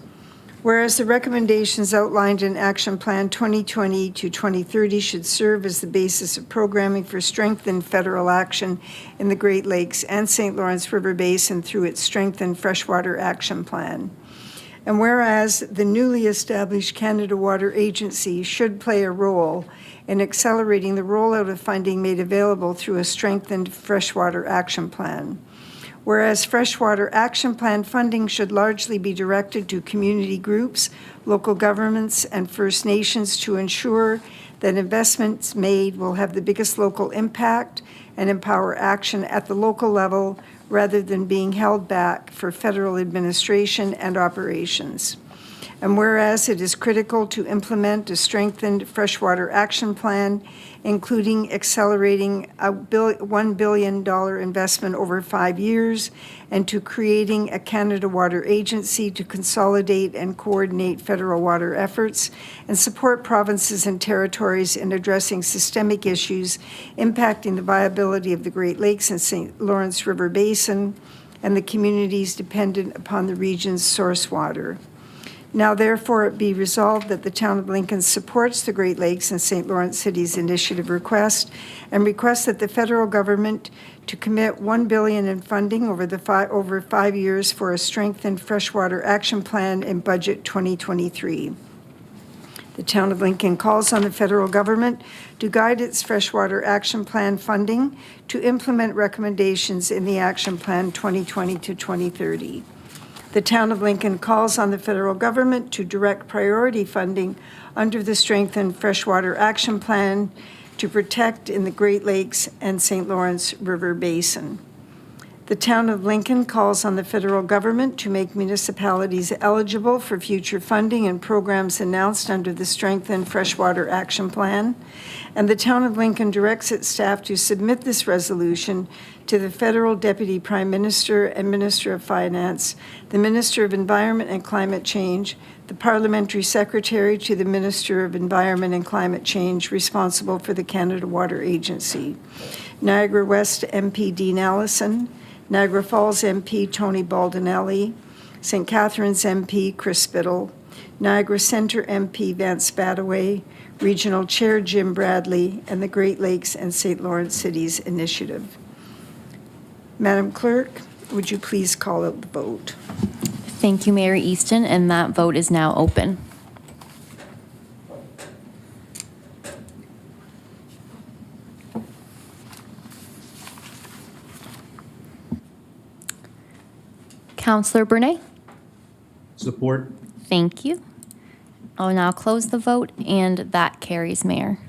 Whereas the recommendations outlined in Action Plan 2020 to 2030 should serve as the basis of programming for strengthened federal action in the Great Lakes and St. Lawrence River Basin through its strengthened Freshwater Action Plan. And whereas the newly established Canada Water Agency should play a role in accelerating the rollout of funding made available through a strengthened freshwater action plan. Whereas freshwater action plan funding should largely be directed to community groups, local governments, and First Nations to ensure that investments made will have the biggest local impact and empower action at the local level rather than being held back for federal administration and operations. And whereas it is critical to implement a strengthened freshwater action plan, including accelerating a $1 billion investment over 5 years, and to creating a Canada Water Agency to consolidate and coordinate federal water efforts and support provinces and territories in addressing systemic issues impacting the viability of the Great Lakes and St. Lawrence River Basin and the communities dependent upon the region's source water. Now therefore it be resolved that the Town of Lincoln supports the Great Lakes and St. Lawrence Cities Initiative request and requests that the federal government to commit $1 billion in funding over 5 years for a strengthened freshwater action plan in budget 2023. The Town of Lincoln calls on the federal government to guide its freshwater action plan funding to implement recommendations in the action plan 2020 to 2030. The Town of Lincoln calls on the federal government to direct priority funding under the strengthened freshwater action plan to protect in the Great Lakes and St. Lawrence River Basin. The Town of Lincoln calls on the federal government to make municipalities eligible for future funding and programs announced under the strengthened freshwater action plan. And the Town of Lincoln directs its staff to submit this resolution to the federal Deputy Prime Minister and Minister of Finance, the Minister of Environment and Climate Change, the Parliamentary Secretary to the Minister of Environment and Climate Change responsible for the Canada Water Agency, Niagara West MP Dean Allison, Niagara Falls MP Tony Baldinelli, St. Catharines MP Chris Spittle, Niagara Centre MP Vance Badaway, Regional Chair Jim Bradley, and the Great Lakes and St. Lawrence Cities Initiative. Madam Clerk, would you please call out the vote? Thank you, Mayor Easton, and that vote is now open. Councillor Bernay? Support. Thank you. I'll now close the vote, and that carries, Mayor.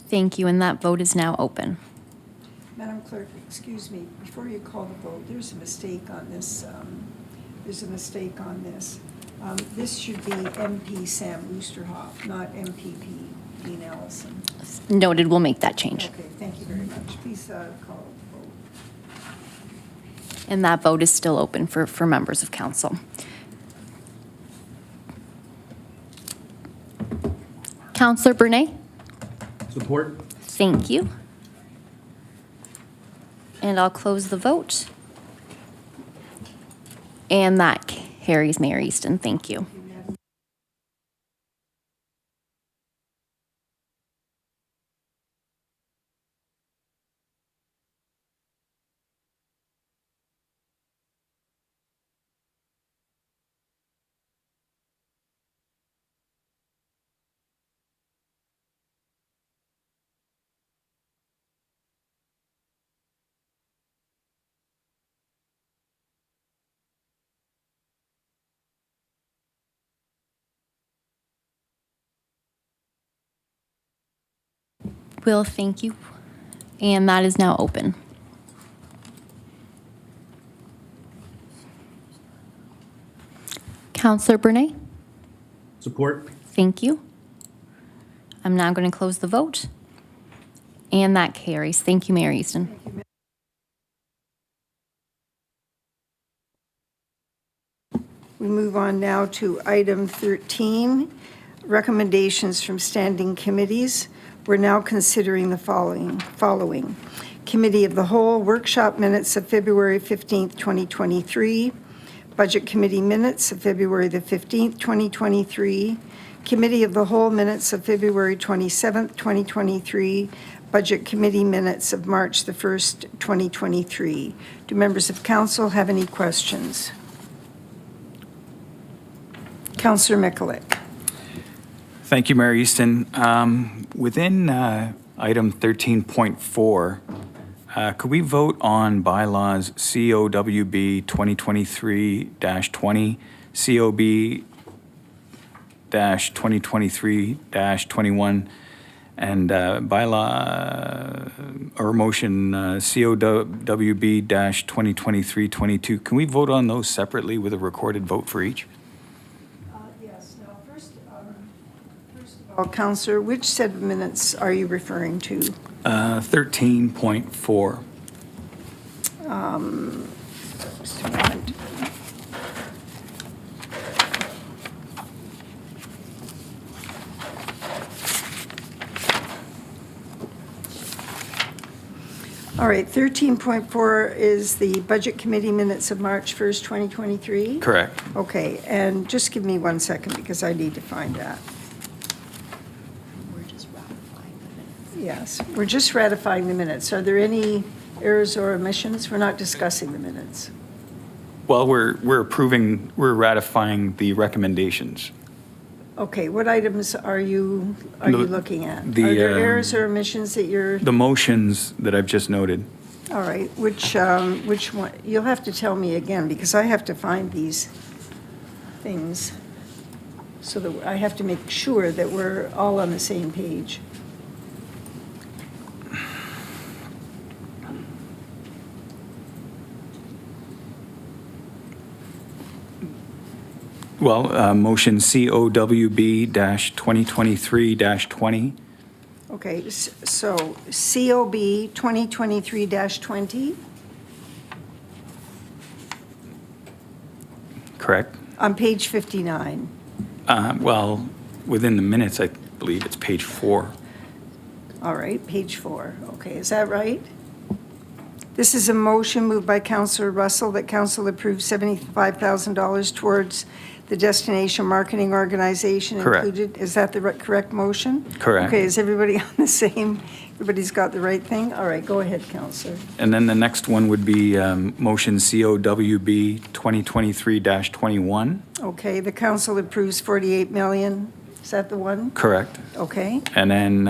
Thank you, and that vote is now open. Madam Clerk, excuse me, before you call the vote, there's a mistake on this. This should be MP Sam Oosterhoff, not MPP Dean Allison. Noted, we'll make that change. Okay, thank you very much. Please call the vote. And that vote is still open for members of council. Councillor Bernay? Support. Thank you. And I'll close the vote. And that carries, Mayor Easton. Thank you. Will, thank you. And that is now open. Councillor Brunei? Support. Thank you. I'm now going to close the vote. And that carries. Thank you, Mayor Easton. We move on now to item 13, recommendations from standing committees. We're now considering the following. Committee of the Whole workshop minutes of February 15th, 2023. Budget Committee minutes of February the 15th, 2023. Committee of the Whole minutes of February 27th, 2023. Budget Committee minutes of March the 1st, 2023. Do members of council have any questions? Councillor Mikulik. Thank you, Mayor Easton. Within item 13.4, could we vote on bylaws COWB 2023-20, COB-2023-21, and bylaw or motion COWB-2023-22? Can we vote on those separately with a recorded vote for each? Yes. Now, first of all, Councillor, which set of minutes are you referring to? 13.4. Just a moment. All right, 13.4 is the Budget Committee minutes of March 1st, 2023? Correct. Okay, and just give me 1 second because I need to find that. Yes, we're just ratifying the minutes. Are there any errors or omissions? We're not discussing the minutes. Well, we're ratifying the recommendations. Okay, what items are you looking at? Are the, there errors or omissions that you're, The motions that I've just noted. all right, which one? You'll have to tell me again because I have to find these things so that I have to make sure that we're all on the same page. Well, motion COWB-2023-20. Okay, so COB 2023-20 Correct? on page 59. Well, within the minutes, I believe it's page 4. All right, page 4. Okay, is that right? This is a motion moved by Councillor Russell that council approve $75,000 towards the Destination Marketing Organization Correct. included. Is that the correct motion? Correct. Okay, is everybody on the same, everybody's got the right thing? All right, go ahead, Councillor. And then the next one would be motion COWB-2023-21. Okay, the council approves 48 million. Is that the one? Correct. Okay, And then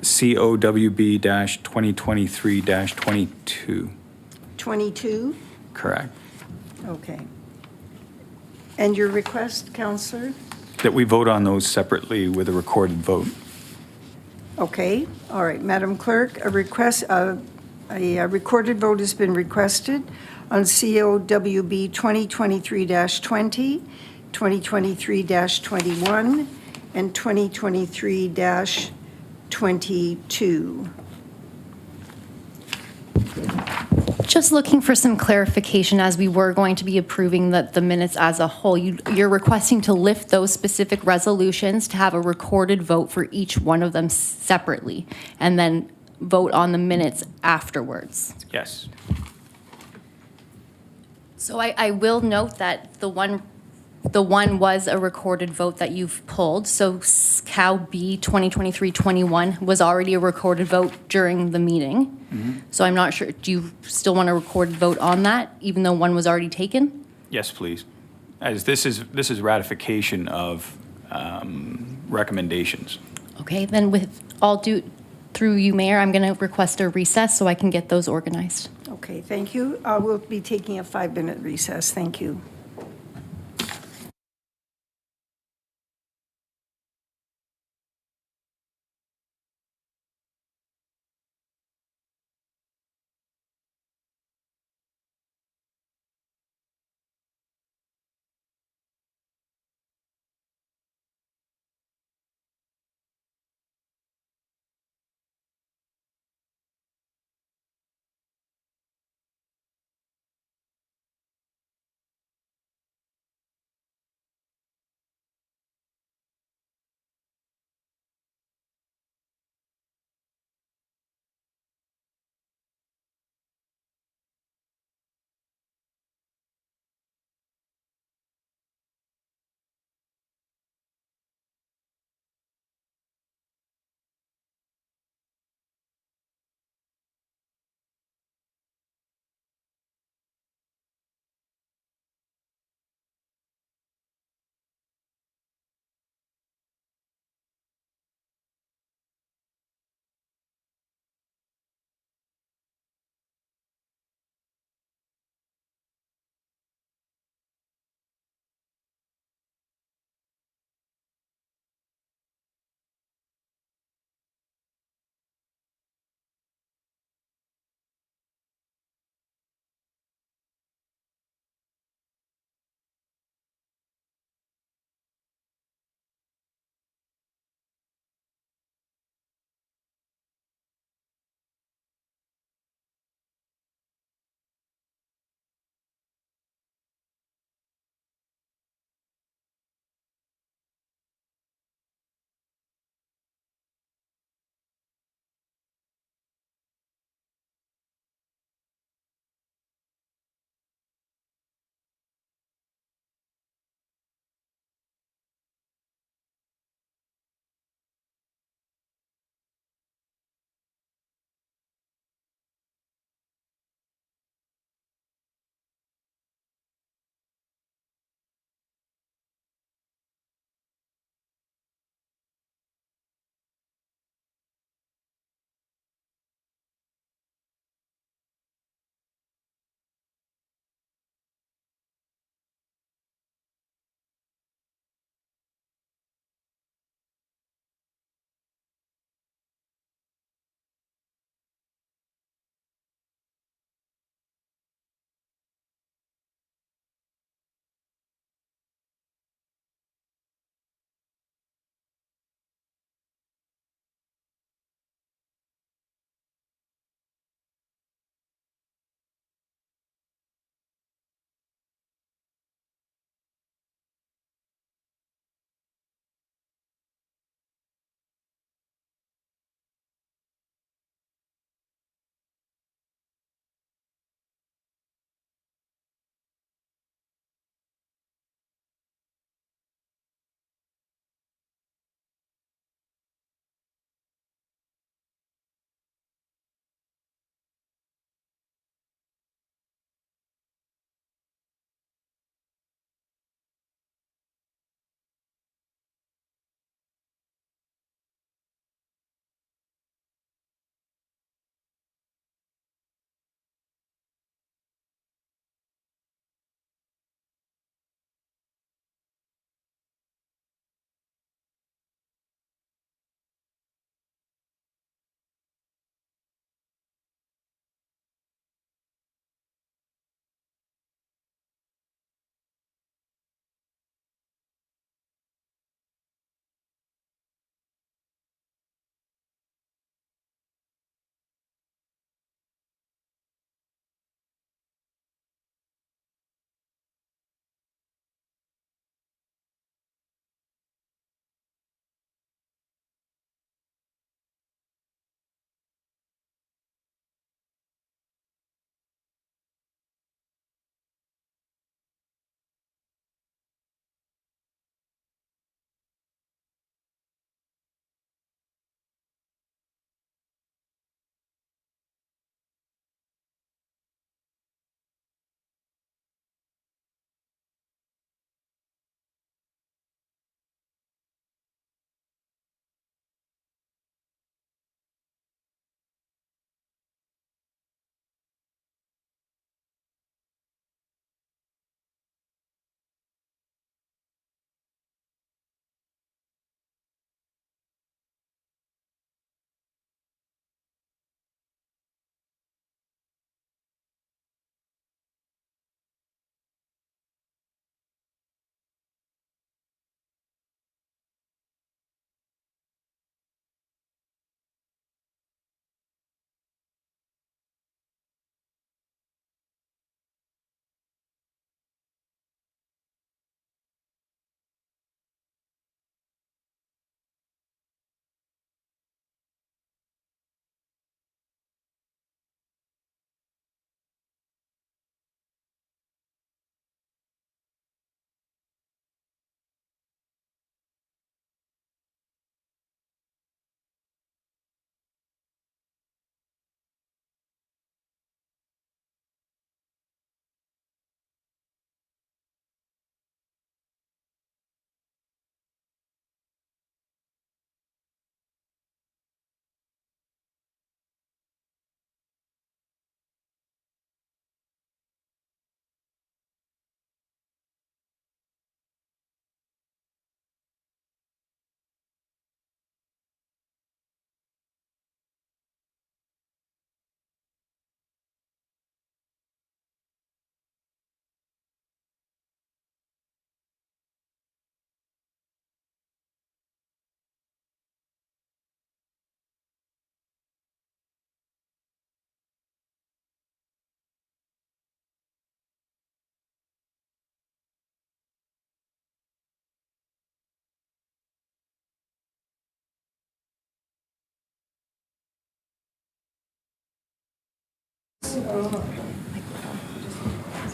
COWB-2023-22. 22? Correct. Okay. And your request, Councillor? That we vote on those separately with a recorded vote. Okay, all right, Madam Clerk, a recorded vote has been requested on COWB 2023-20, 2023-21, and 2023-22. Just looking for some clarification as we were going to be approving the minutes as a whole. You're requesting to lift those specific resolutions to have a recorded vote for each one of them separately and then vote on the minutes afterwards. Yes. So I will note that the one was a recorded vote that you've pulled. So Cow B 2023-21 was already a recorded vote during the meeting. So I'm not sure, do you still want a recorded vote on that, even though one was already taken? Yes, please. As this is ratification of recommendations. Okay, then with all due, through you, Mayor, I'm going to request a recess so I can get those organized. Okay, thank you. We'll be taking a 5-minute recess. Thank you.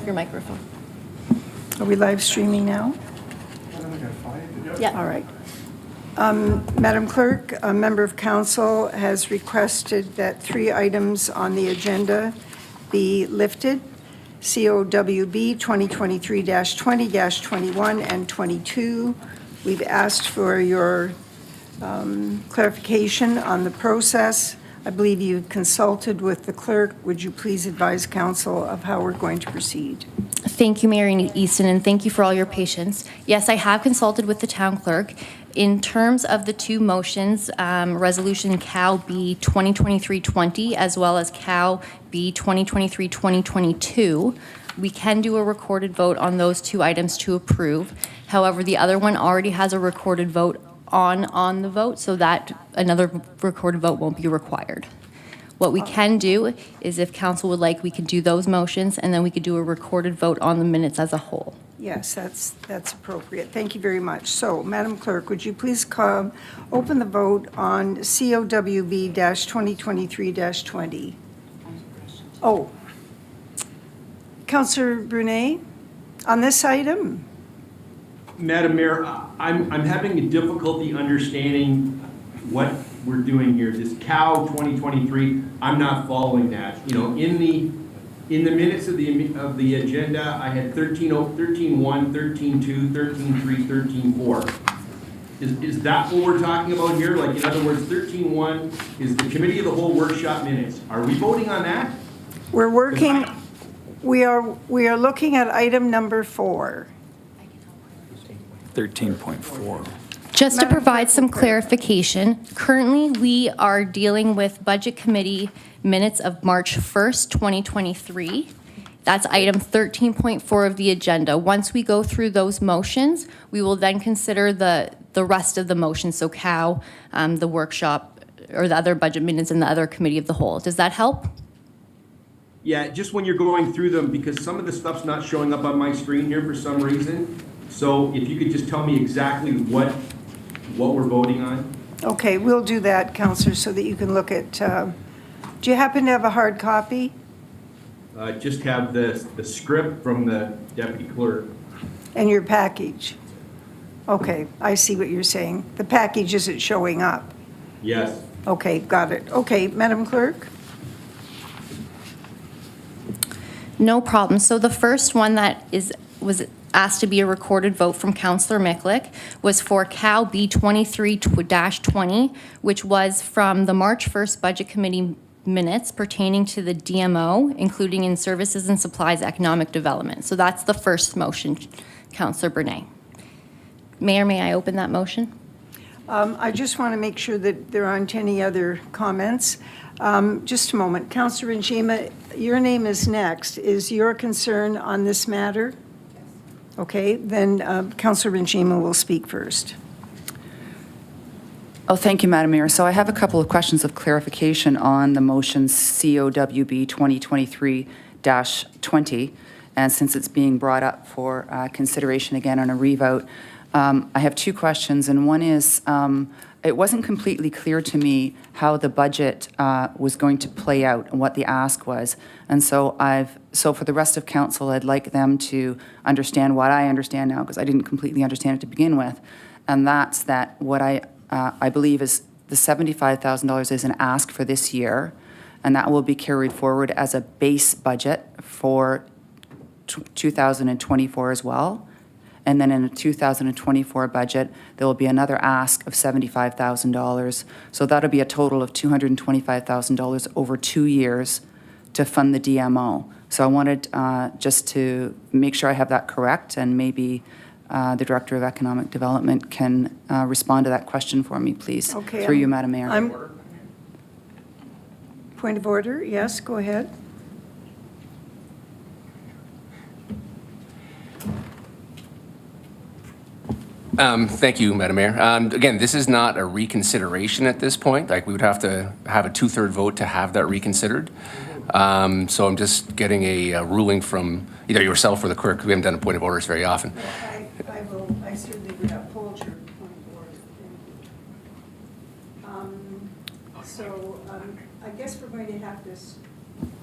Your microphone. Are we live streaming now? Yeah. All right. Madam Clerk, a member of council has requested that 3 items on the agenda be lifted. COWB 2023-20-21 and 22. We've asked for your clarification on the process. I believe you consulted with the clerk. Would you please advise council of how we're going to proceed? Thank you, Mayor Easton, and thank you for all your patience. Yes, I have consulted with the town clerk. In terms of the 2 motions, Resolution Cal B 2023-20 as well as Cal B 2023-2022, we can do a recorded vote on those 2 items to approve. However, the other one already has a recorded vote on the vote, so that another recorded vote won't be required. What we can do is, if council would like, we could do those motions, and then we could do a recorded vote on the minutes as a whole. Yes, that's appropriate. Thank you very much. So, Madam Clerk, would you please open the vote on COWB-2023-20? Oh, Councillor Brunet, on this item? Madam Mayor, I'm having a difficulty understanding what we're doing here. This COW 2023, I'm not following that. You know, in the minutes of the agenda, I had 13.1, 13.2, 13.3, 13.4. Is that what we're talking about here? Like, in other words, 13.1 is the committee of the whole workshop minutes. Are we voting on that? We're working, we are looking at item number 4. 13.4. Just to Madam provide Clerk, some okay. clarification, currently we are dealing with Budget Committee minutes of March 1st, 2023. That's item 13.4 of the agenda. Once we go through those motions, we will then consider the rest of the motions, so COW, the workshop, or the other budget minutes and the other committee of the whole. Does that help? Yeah, just when you're going through them, because some of the stuff's not showing up on my screen here for some reason. So if you could just tell me exactly what we're voting on? Okay, we'll do that, Councillor, so that you can look at, do you happen to have a hard copy? Just have the script from the deputy clerk. And your package? Okay, I see what you're saying. The package isn't showing up. Yes. Okay, got it. Okay, Madam Clerk? No problem. So the first one that was asked to be a recorded vote from Councillor Miklick was for Cal B 23-20, which was from the March 1st Budget Committee minutes pertaining to the DMO, including in services and supplies economic development. So that's the first motion, Councillor Brunet. Mayor, may I open that motion? I just want to make sure that there aren't any other comments. Just a moment. Councillor Njima, your name is next. Is your concern on this matter? Okay, then Councillor Njima will speak first. Oh, thank you, Madam Mayor. So I have a couple of questions of clarification on the motion COWB 2023-20. And since it's being brought up for consideration again on a revote, I have 2 questions. And one is, it wasn't completely clear to me how the budget was going to play out and what the ask was. And so for the rest of council, I'd like them to understand what I understand now, because I didn't completely understand it to begin with. And that's that what I believe is the $75,000 is an ask for this year, and that will be carried forward as a base budget for 2024 as well. And then in a 2024 budget, there will be another ask of $75,000. So that'll be a total of $225,000 over 2 years to fund the DMO. So I wanted just to make sure I have that correct, and maybe the Director of Economic Development can respond to that question for me, please. Okay. Through you, Madam Mayor. Point of order, yes, go ahead. Thank you, Madam Mayor. Again, this is not a reconsideration at this point. Like, we would have to have a 2/3 vote to have that reconsidered. So I'm just getting a ruling from either yourself or the clerk. We haven't done a point of orders very often. I certainly would uphold your point of order. So I guess we're going to have to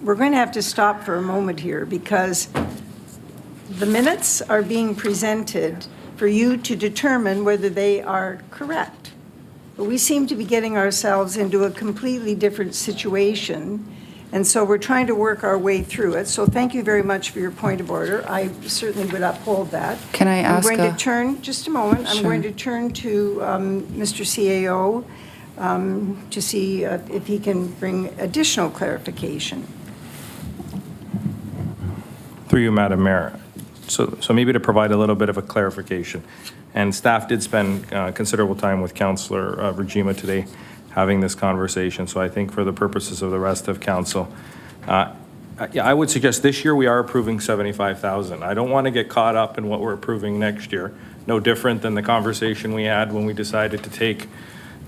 we're going to have to stop for a moment here because the minutes are being presented for you to determine whether they are correct. But we seem to be getting ourselves into a completely different situation, and so we're trying to work our way through it. So thank you very much for your point of order. I certainly would uphold that. Can I ask I'm going a- to turn, just a moment, I'm Sure. going to turn to Mr. CAO to see if he can bring additional clarification. Through you, Madam Mayor. So maybe to provide a little bit of a clarification, and staff did spend considerable time with Councillor Vergima today having this conversation, so I think for the purposes of the rest of council, yeah, I would suggest this year we are approving 75,000. I don't want to get caught up in what we're approving next year. No different than the conversation we had when we decided to take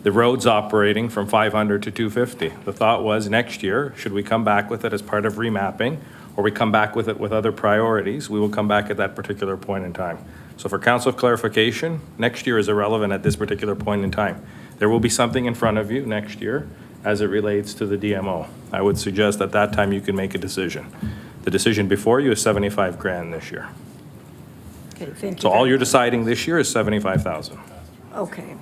the roads operating from 500 to 250. The thought was next year, should we come back with it as part of remapping, or we come back with it with other priorities, we will come back at that particular point in time. So for council clarification, next year is irrelevant at this particular point in time. There will be something in front of you next year as it relates to the DMO. I would suggest at that time you can make a decision. The decision before you is 75 grand this year. Okay, thank you. So all very you're much. deciding this year is 75,000, Okay,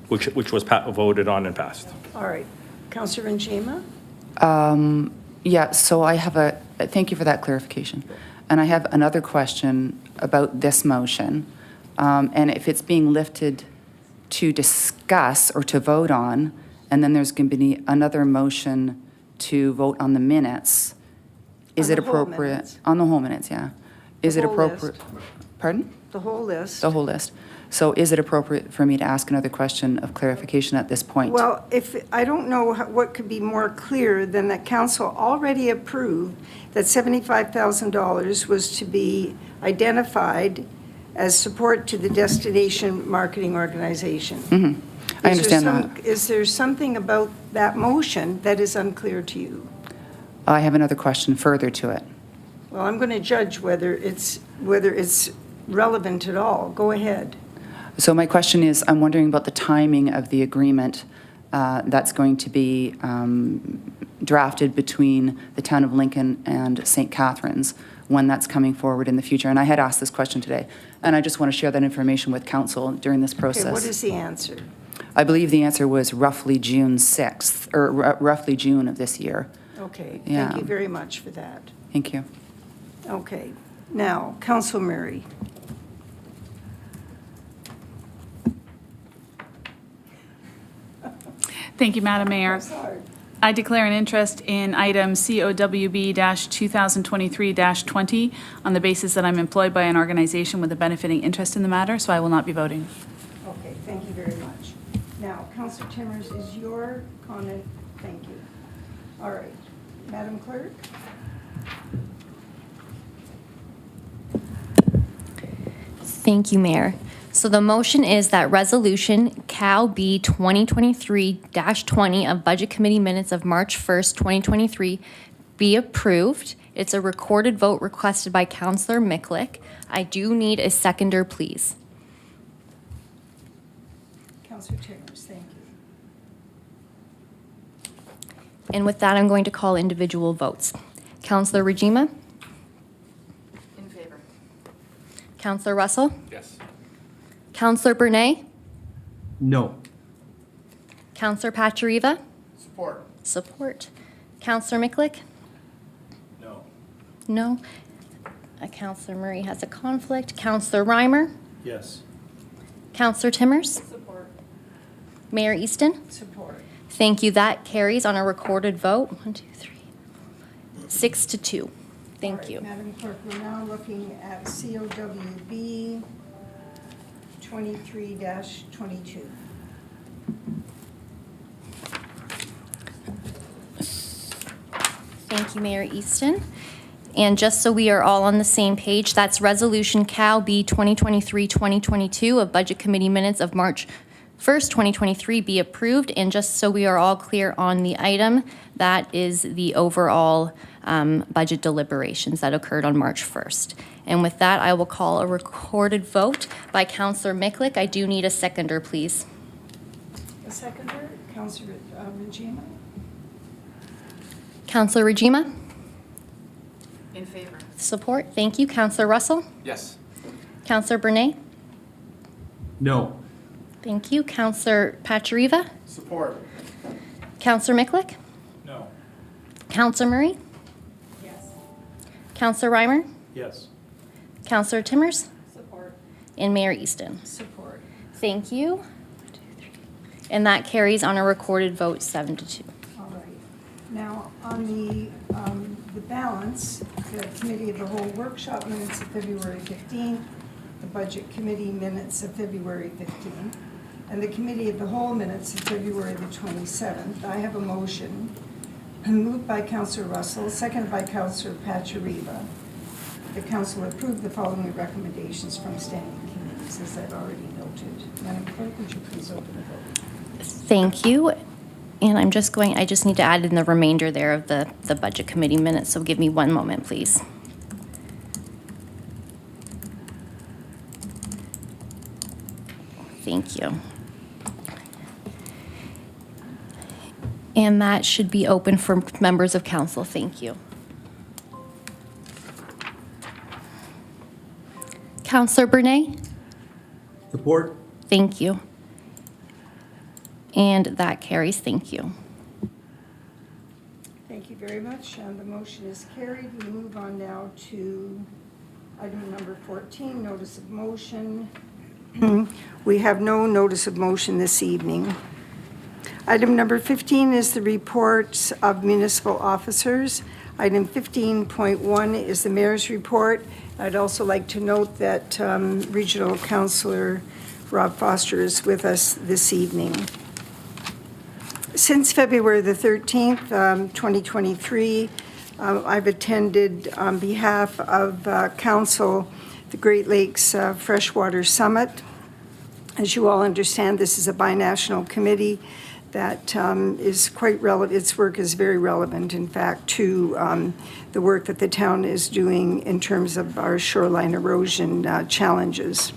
which was voted on and passed. all right. Councillor Njema? Yeah, so I have thank you for that clarification. And I have another question about this motion. And if it's being lifted to discuss or to vote on, and then there's going to be another motion to vote on the minutes, is On it the whole appropriate? minutes. On the whole minutes, yeah. Is it whole appropriate? list. Pardon? The whole list? The whole list. So is it appropriate for me to ask another question of clarification at this point? Well, I don't know what could be more clear than that council already approved that $75,000 was to be identified as support to the destination marketing organization. I understand that. Is there something about that motion that is unclear to you? I have another question further to it. Well, I'm going to judge whether it's relevant at all. Go ahead. So my question is, I'm wondering about the timing of the agreement that's going to be drafted between the town of Lincoln and St. Catharines, when that's coming forward in the future. And I had asked this question today, and I just want to share that information with council during this process. Okay, what is the answer? I believe the answer was roughly June 6th, or roughly June of this year. Okay, Yeah. thank you very much for that. Thank you. Okay, now, Council Murray. Thank you, Madam Mayor. I declare an interest in item COWB-2023-20 on the basis that I'm employed by an organization with a benefiting interest in the matter, so I will not be voting. Okay, thank you very much. Now, Councillor Timmers, is your comment, thank you. All right, Madam Clerk? Thank you, Mayor. So the motion is that Resolution Cal B 2023-20 of Budget Committee Minutes of March 1st, 2023 be approved. It's a recorded vote requested by Councillor Miklick. I do need a seconder, please. Councillor Timmers, thank you. And with that, I'm going to call individual votes. Councillor Regima? In favor. Councillor Russell? Yes. Councillor Bernay? No. Councillor Pachariva? Support. Support. Councillor Miklick? No. No. Councillor Murray has a conflict. Councillor Reimer? Yes. Councillor Timmers? Support. Mayor Easton? Support. Thank you. That carries on a recorded vote. 1, 2, 3, 6 to 2. All Thank right, you. Madam Clerk, we're now looking at COWB 23-22. Thank you, Mayor Easton. And just so we are all on the same page, that's Resolution Cal B 2023-2022 of Budget Committee Minutes of March 1st, 2023 be approved. And just so we are all clear on the item, that is the overall budget deliberations that occurred on March 1st. And with that, I will call a recorded vote by Councillor Miklick. I do need a seconder, please. A seconder, Councillor Regina? Councillor Regima? In favor. Support. Thank you. Councillor Russell? Yes. Councillor Brunei? No. Thank you. Councillor Pachariva? Support. Councillor Miklick? No. Councillor Murray? Yes. Councillor Reimer? Yes. Councillor Timmers? Support. And Mayor Easton. Support. Thank you. And that carries on a recorded vote 7-2. All right. Now, on the balance, the Committee of the Whole workshop minutes of February 15th, the Budget Committee minutes of February 15th, and the Committee of the Whole minutes of February the 27th, I have a motion moved by Councillor Russell, seconded by Councillor Pachariva. The Council approved the following recommendations from standing committees, as I've already noted. Madam Clerk, would you please open the vote? Thank you. And I just need to add in the remainder there of the Budget Committee minutes, so give me one moment, please. Thank you. And that should be open for members of council. Thank you. Councillor Brunei? Support. Thank you. And that carries. Thank you. Thank you very much. And the motion is carried. We move on now to item number 14, notice of motion. We have no notice of motion this evening. Item number 15 is the reports of municipal officers. Item 15.1 is the mayor's report. I'd also like to note that Regional Councillor Rob Foster is with us this evening. Since February the 13th, 2023, I've attended on behalf of Council the Great Lakes Freshwater Summit. As you all understand, this is a binational committee that is quite relevant. Its work is very relevant, in fact, to the work that the town is doing in terms of our shoreline erosion challenges.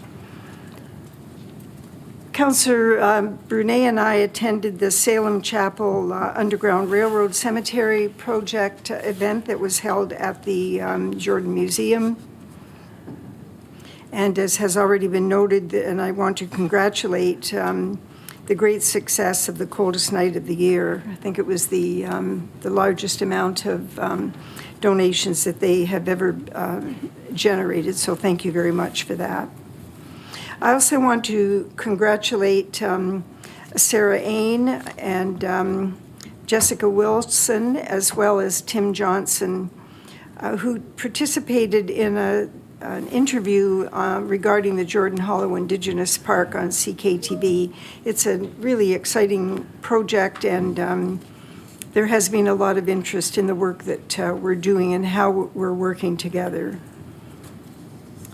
Councillor Brunei and I attended the Salem Chapel Underground Railroad Cemetery project event that was held at the Jordan Museum. And as has already been noted, and I want to congratulate the great success of the coldest night of the year. I think it was the largest amount of donations that they have ever generated, so thank you very much for that. I also want to congratulate Sarah Ain and Jessica Wilson, as well as Tim Johnson, who participated in an interview regarding the Jordan Hollow Indigenous Park on CKTV. It's a really exciting project, and there has been a lot of interest in the work that we're doing and how we're working together.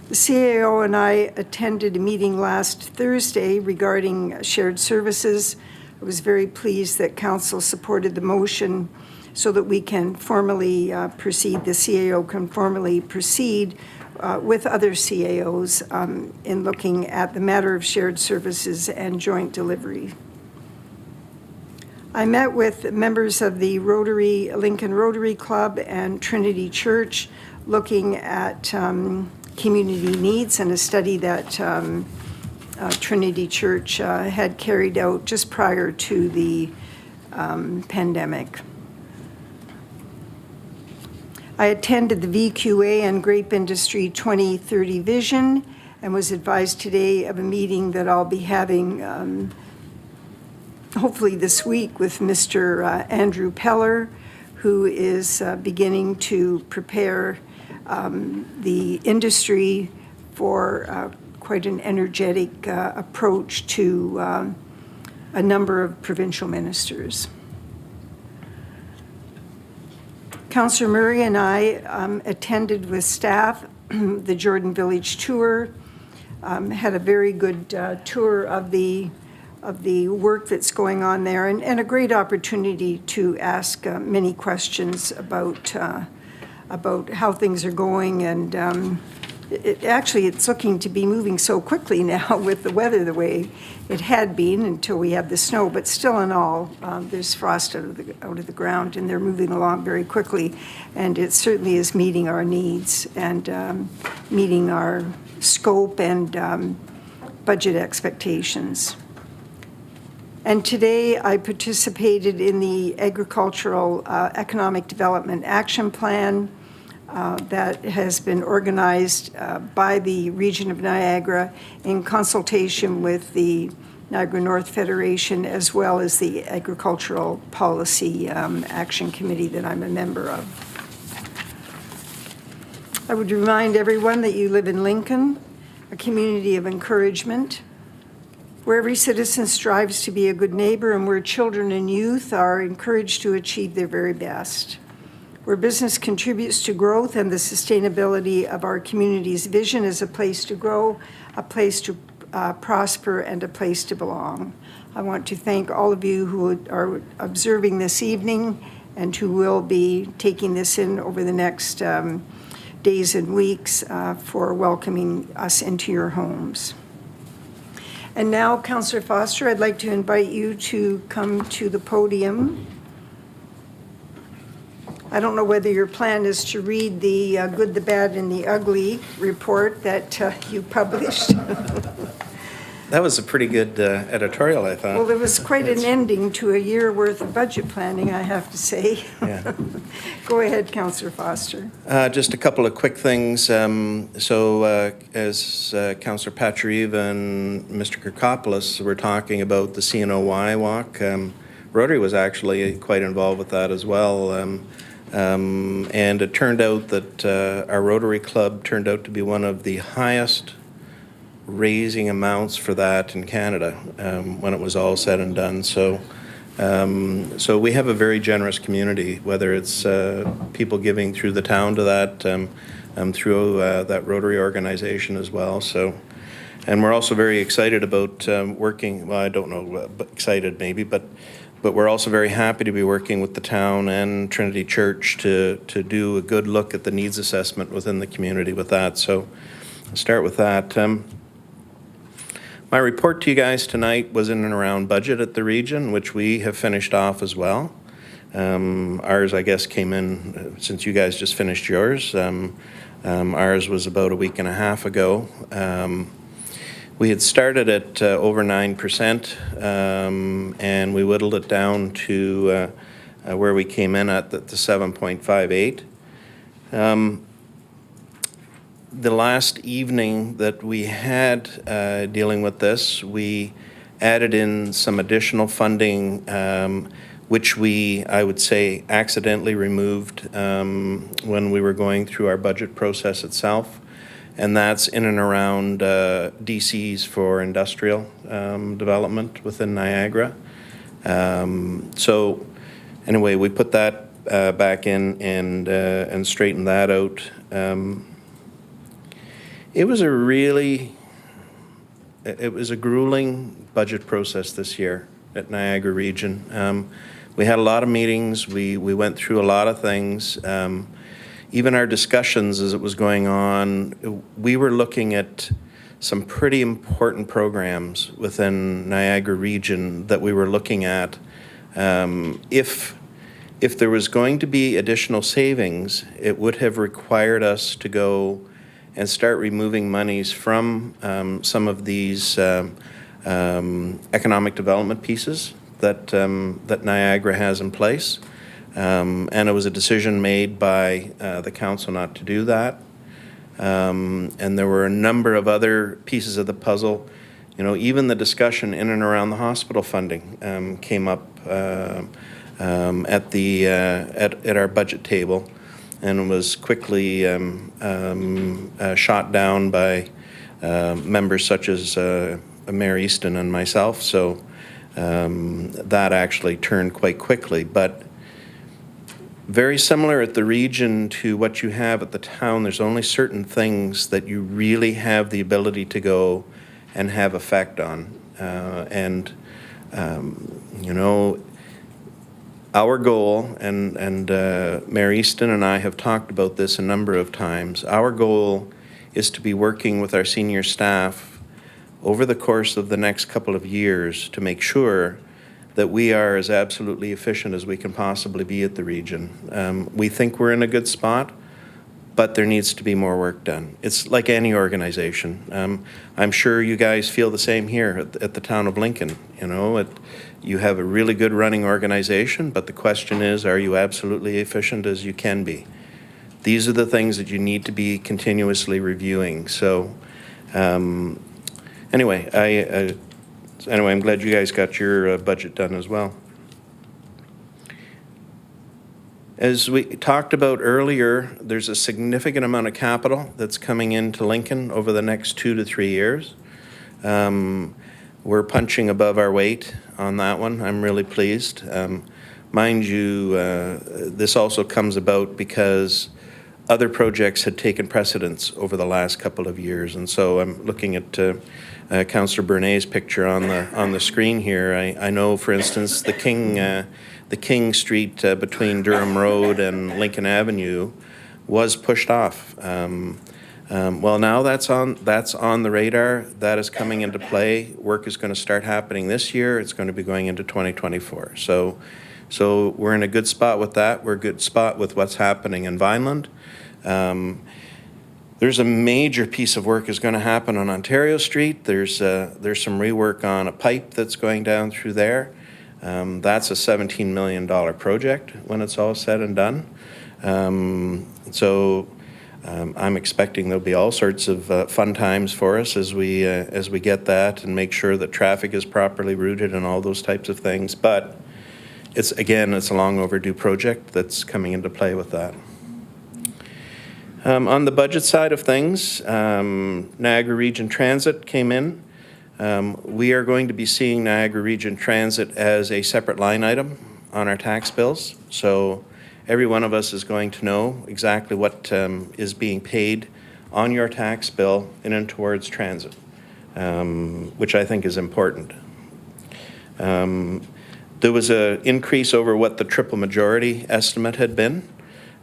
The CAO and I attended a meeting last Thursday regarding shared services. I was very pleased that council supported the motion so that we can formally proceed, the CAO can formally proceed with other CAOs in looking at the matter of shared services and joint delivery. I met with members of the Lincoln Rotary Club and Trinity Church looking at community needs and a study that Trinity Church had carried out just prior to the pandemic. I attended the VQA and Grape Industry 2030 Vision and was advised today of a meeting that I'll be having hopefully this week with Mr. Andrew Peller, who is beginning to prepare the industry for quite an energetic approach to a number of provincial ministers. Councillor Murray and I attended with staff the Jordan Village tour, had a very good tour of the work that's going on there, and a great opportunity to ask many questions about how things are going and actually, it's looking to be moving so quickly now with the weather the way it had been until we had the snow, but still in all, there's frost out of the ground, and they're moving along very quickly, and it certainly is meeting our needs and meeting our scope and budget expectations. And today, I participated in the Agricultural Economic Development Action Plan that has been organized by the Region of Niagara in consultation with the Niagara North Federation, as well as the Agricultural Policy Action Committee that I'm a member of. I would remind everyone that you live in Lincoln, a community of encouragement, where every citizen strives to be a good neighbor and where children and youth are encouraged to achieve their very best, where business contributes to growth and the sustainability of our community's vision as a place to grow, a place to prosper, and a place to belong. I want to thank all of you who are observing this evening and who will be taking this in over the next days and weeks for welcoming us into your homes. And now, Councillor Foster, I'd like to invite you to come to the podium. I don't know whether your plan is to read the Good, the Bad, and the Ugly report that you published. That was a pretty good editorial, I thought. Well, there was quite an ending to a year worth of budget planning, I have to say. Yeah. Go ahead, Councillor Foster. Just a couple of quick things. As Councillor Patrieve and Mr. Kirkopoulos were talking about the CNOY walk, Rotary was actually quite involved with that as well. And it turned out that our Rotary Club turned out to be one of the highest raising amounts for that in Canada when it was all said and done. So we have a very generous community, whether it's people giving through the town to that, through that Rotary organization as well. So, and we're also very excited about working, well, I don't know, excited maybe, but we're also very happy to be working with the town and Trinity Church to do a good look at the needs assessment within the community with that. So I'll start with that. My report to you guys tonight was in and around budget at the region, which we have finished off as well. Ours, I guess, came in since you guys just finished yours. Ours was about a week and a half ago. We had started at over 9%, and we whittled it down to where we came in at the 7.58. The last evening that we had dealing with this, we added in some additional funding, which I would say, accidentally removed when we were going through our budget process itself. And that's in and around DCs for industrial development within Niagara. So anyway, we put that back in and straightened that out. It was a grueling budget process this year at Niagara Region. We had a lot of meetings. We went through a lot of things. Even our discussions as it was going on, we were looking at some pretty important programs within Niagara Region that we were looking at. If there was going to be additional savings, it would have required us to go and start removing monies from some of these economic development pieces that Niagara has in place. And it was a decision made by the council not to do that. And there were a number of other pieces of the puzzle. You know, even the discussion in and around the hospital funding came up at our budget table, and was quickly shot down by members such as Mayor Easton and myself. So that actually turned quite quickly. But very similar at the region to what you have at the town, there's only certain things that you really have the ability to go and have effect on. You know, our goal, and Mayor Easton and I have talked about this a number of times, our goal is to be working with our senior staff over the course of the next couple of years to make sure that we are as absolutely efficient as we can possibly be at the region. We think we're in a good spot, but there needs to be more work done. It's like any organization. I'm sure you guys feel the same here at the town of Lincoln. You know, you have a really good running organization, but the question is, are you absolutely efficient as you can be? These are the things that you need to be continuously reviewing. So anyway, I'm glad you guys got your budget done as well. As we talked about earlier, there's a significant amount of capital that's coming into Lincoln over the next 2 to 3 years. We're punching above our weight on that one. I'm really pleased. Mind you, this also comes about because other projects had taken precedence over the last couple of years. And so I'm looking at Councillor Bernay's picture on the screen here. I know, for instance, the King Street between Durham Road and Lincoln Avenue was pushed off. Well, now that's on the radar. That is coming into play. Work is going to start happening this year. It's going to be going into 2024. So we're in a good spot with that. We're a good spot with what's happening in Vineland. There's a major piece of work is going to happen on Ontario Street. There's some rework on a pipe that's going down through there. That's a $17 million project when it's all said and done. I'm expecting there'll be all sorts of fun times for us as we get that and make sure that traffic is properly routed and all those types of things. But it's a long overdue project that's coming into play with that. On the budget side of things, Niagara Region Transit came in. We are going to be seeing Niagara Region Transit as a separate line item on our tax bills. So every one of us is going to know exactly what is being paid on your tax bill in and towards transit, which I think is important. There was an increase over what the triple majority estimate had been.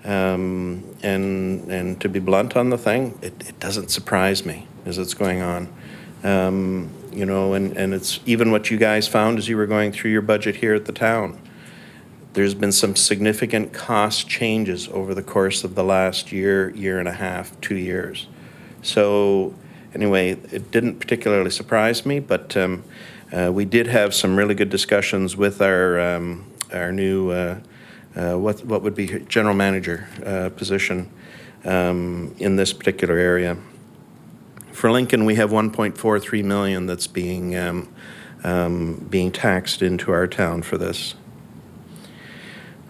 And to be blunt on the thing, it doesn't surprise me as it's going on. You know, and it's even what you guys found as you were going through your budget here at the town. There's been some significant cost changes over the course of the last year and a half, 2 years. So anyway, it didn't particularly surprise me, but we did have some really good discussions with our new what would be general manager position in this particular area. For Lincoln, we have $1.43 million that's being taxed into our town for this.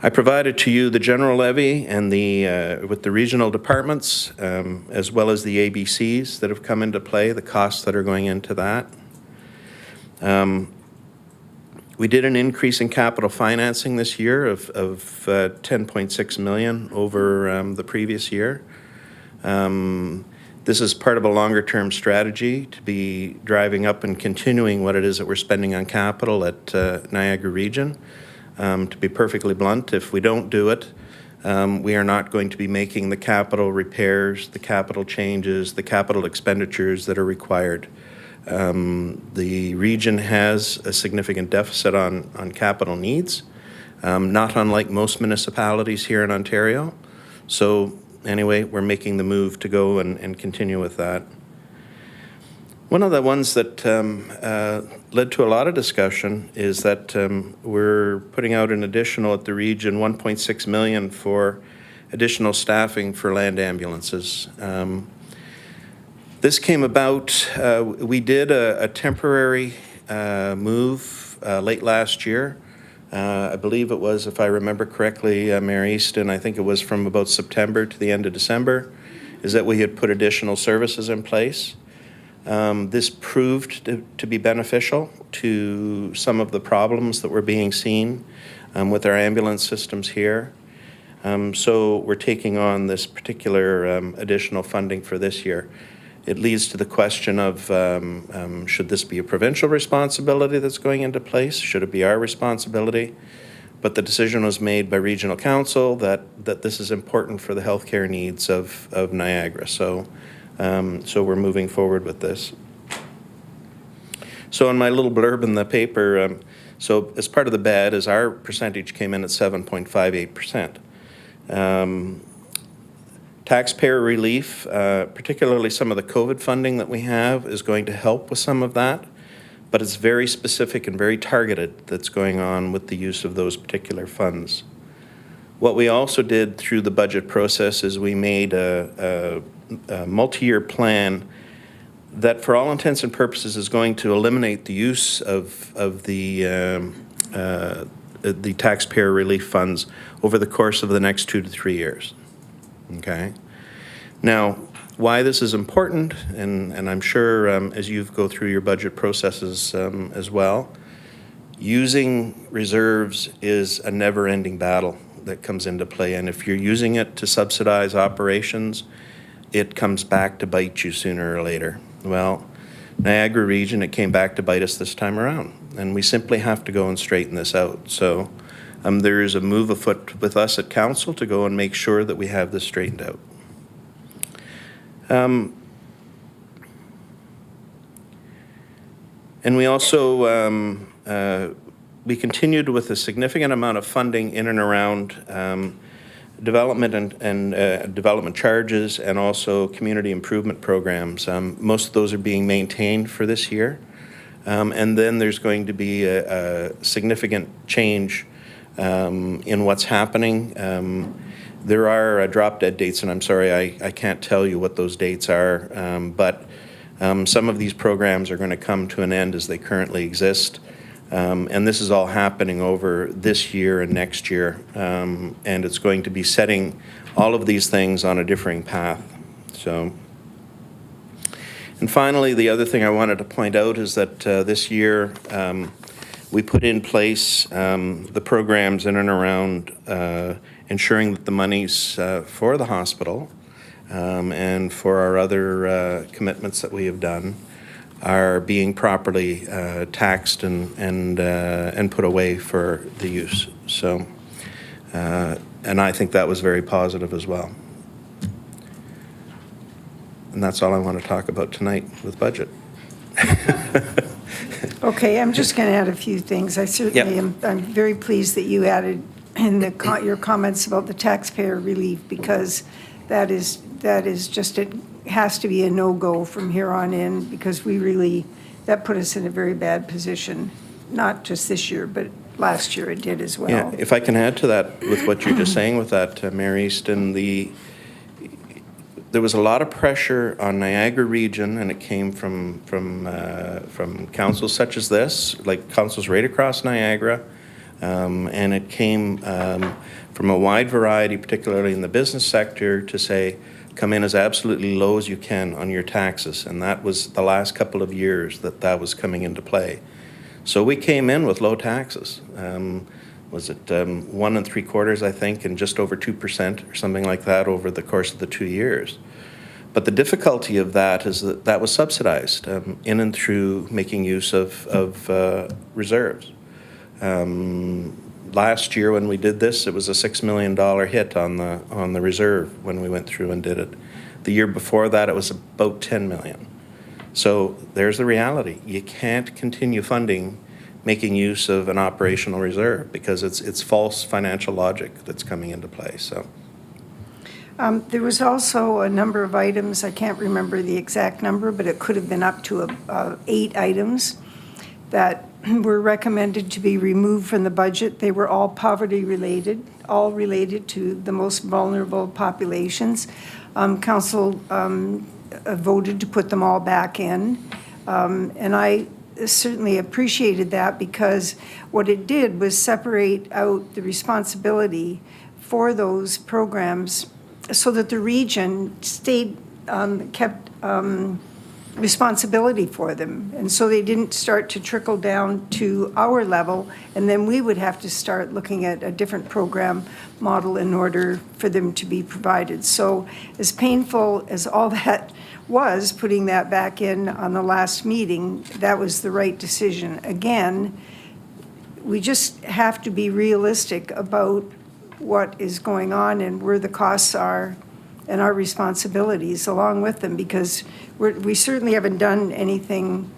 I provided to you the general levy and with the regional departments, as well as the ABCs that have come into play, the costs that are going into that. We did an increase in capital financing this year of $10.6 million over the previous year. This is part of a longer-term strategy to be driving up and continuing what it is that we're spending on capital at Niagara Region. To be perfectly blunt, if we don't do it, we are not going to be making the capital repairs, the capital changes, the capital expenditures that are required. The region has a significant deficit on capital needs, not unlike most municipalities here in Ontario. So anyway, we're making the move to go and continue with that. One of the ones that led to a lot of discussion is that we're putting out an additional at the region $1.6 million for additional staffing for land ambulances. This came about, we did a temporary move late last year. I believe it was, if I remember correctly, Mayor Easton, I think it was from about September to the end of December, is that we had put additional services in place. This proved to be beneficial to some of the problems that were being seen with our ambulance systems here. So we're taking on this particular additional funding for this year. It leads to the question of should this be a provincial responsibility that's going into place? Should it be our responsibility? But the decision was made by regional council that this is important for the healthcare needs of Niagara. So So we're moving forward with this. So in my little blurb in the paper, so as part of the bad is our percentage came in at 7.58%. Taxpayer relief, particularly some of the COVID funding that we have, is going to help with some of that, but it's very specific and very targeted that's going on with the use of those particular funds. What we also did through the budget process is we made a multi-year plan that for all intents and purposes is going to eliminate the use of the taxpayer relief funds over the course of the next 2 to 3 years. Okay. Now, why this is important, and I'm sure as you go through your budget processes as well, using reserves is a never-ending battle that comes into play. And if you're using it to subsidize operations, it comes back to bite you sooner or later. Well, Niagara Region, it came back to bite us this time around, and we simply have to go and straighten this out. So there is a move afoot with us at Council to go and make sure that we have this straightened out. And we also, we continued with a significant amount of funding in and around development and development charges and also community improvement programs. Most of those are being maintained for this year. And then there's going to be a significant change in what's happening. There are drop-dead dates, and I'm sorry, I can't tell you what those dates are, but some of these programs are going to come to an end as they currently exist. And this is all happening over this year and next year, and it's going to be setting all of these things on a differing path. So, and finally, the other thing I wanted to point out is that this year we put in place the programs in and around ensuring that the monies for the hospital and for our other commitments that we have done are being properly taxed and put away for the use. So, and I think that was very positive as well. And that's all I want to talk about tonight with budget. Okay, I'm just going to add a few things. I certainly am, I'm very pleased that you added in your comments about the taxpayer relief, because that is just, it has to be a no-go from here on in, because we really, that put us in a very bad position, not just this year, but last year it did as well. Yeah, if I can add to that with what you're just saying with that, Mayor Easton, there was a lot of pressure on Niagara Region, and it came from councils such as this, like councils right across Niagara, and it came from a wide variety, particularly in the business sector, to say, come in as absolutely low as you can on your taxes. And that was the last couple of years that was coming into play. So we came in with low taxes. Was it 1 3/4, I think, and just over 2% or something like that over the course of the 2 years. But the difficulty of that is that was subsidized in and through making use of reserves. Last year when we did this, it was a $6 million hit on the reserve when we went through and did it. The year before that, it was about $10 million. So there's the reality. You can't continue funding making use of an operational reserve, because it's false financial logic that's coming into play. So. There was also a number of items, I can't remember the exact number, but it could have been up to 8 items that were recommended to be removed from the budget. They were all poverty-related, all related to the most vulnerable populations. Council voted to put them all back in, and I certainly appreciated that, because what it did was separate out the responsibility for those programs so that the region kept responsibility for them. And so they didn't start to trickle down to our level, and then we would have to start looking at a different program model in order for them to be provided. So as painful as all that was, putting that back in on the last meeting, that was the right decision. Again, we just have to be realistic about what is going on and where the costs are and our responsibilities along with them, because we certainly haven't done anything,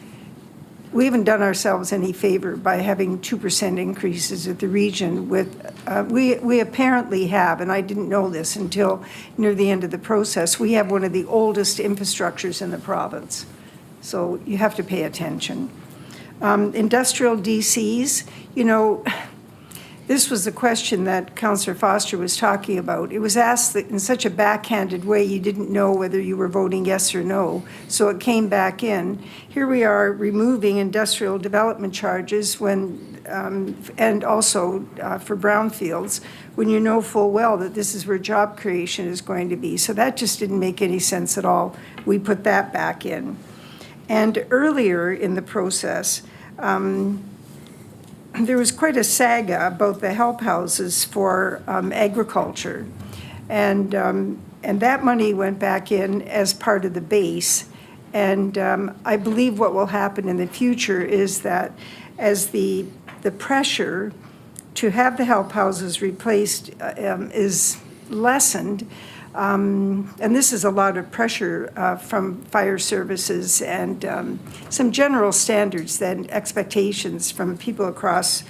we haven't done ourselves any favor by having 2% increases at the region with, we apparently have, and I didn't know this until near the end of the process, we have one of the oldest infrastructures in the province. So you have to pay attention. Industrial DCs, you know, this was the question that Councillor Foster was talking about. It was asked in such a backhanded way, you didn't know whether you were voting yes or no, so it came back in. Here we are removing industrial development charges when, and also for brownfields, when you know full well that this is where job creation is going to be. So that just didn't make any sense at all. We put that back in. And earlier in the process, there was quite a saga about the help houses for agriculture. And that money went back in as part of the base. And I believe what will happen in the future is that as the pressure to have the help houses replaced is lessened, and this is a lot of pressure from fire services and some general standards and expectations from people across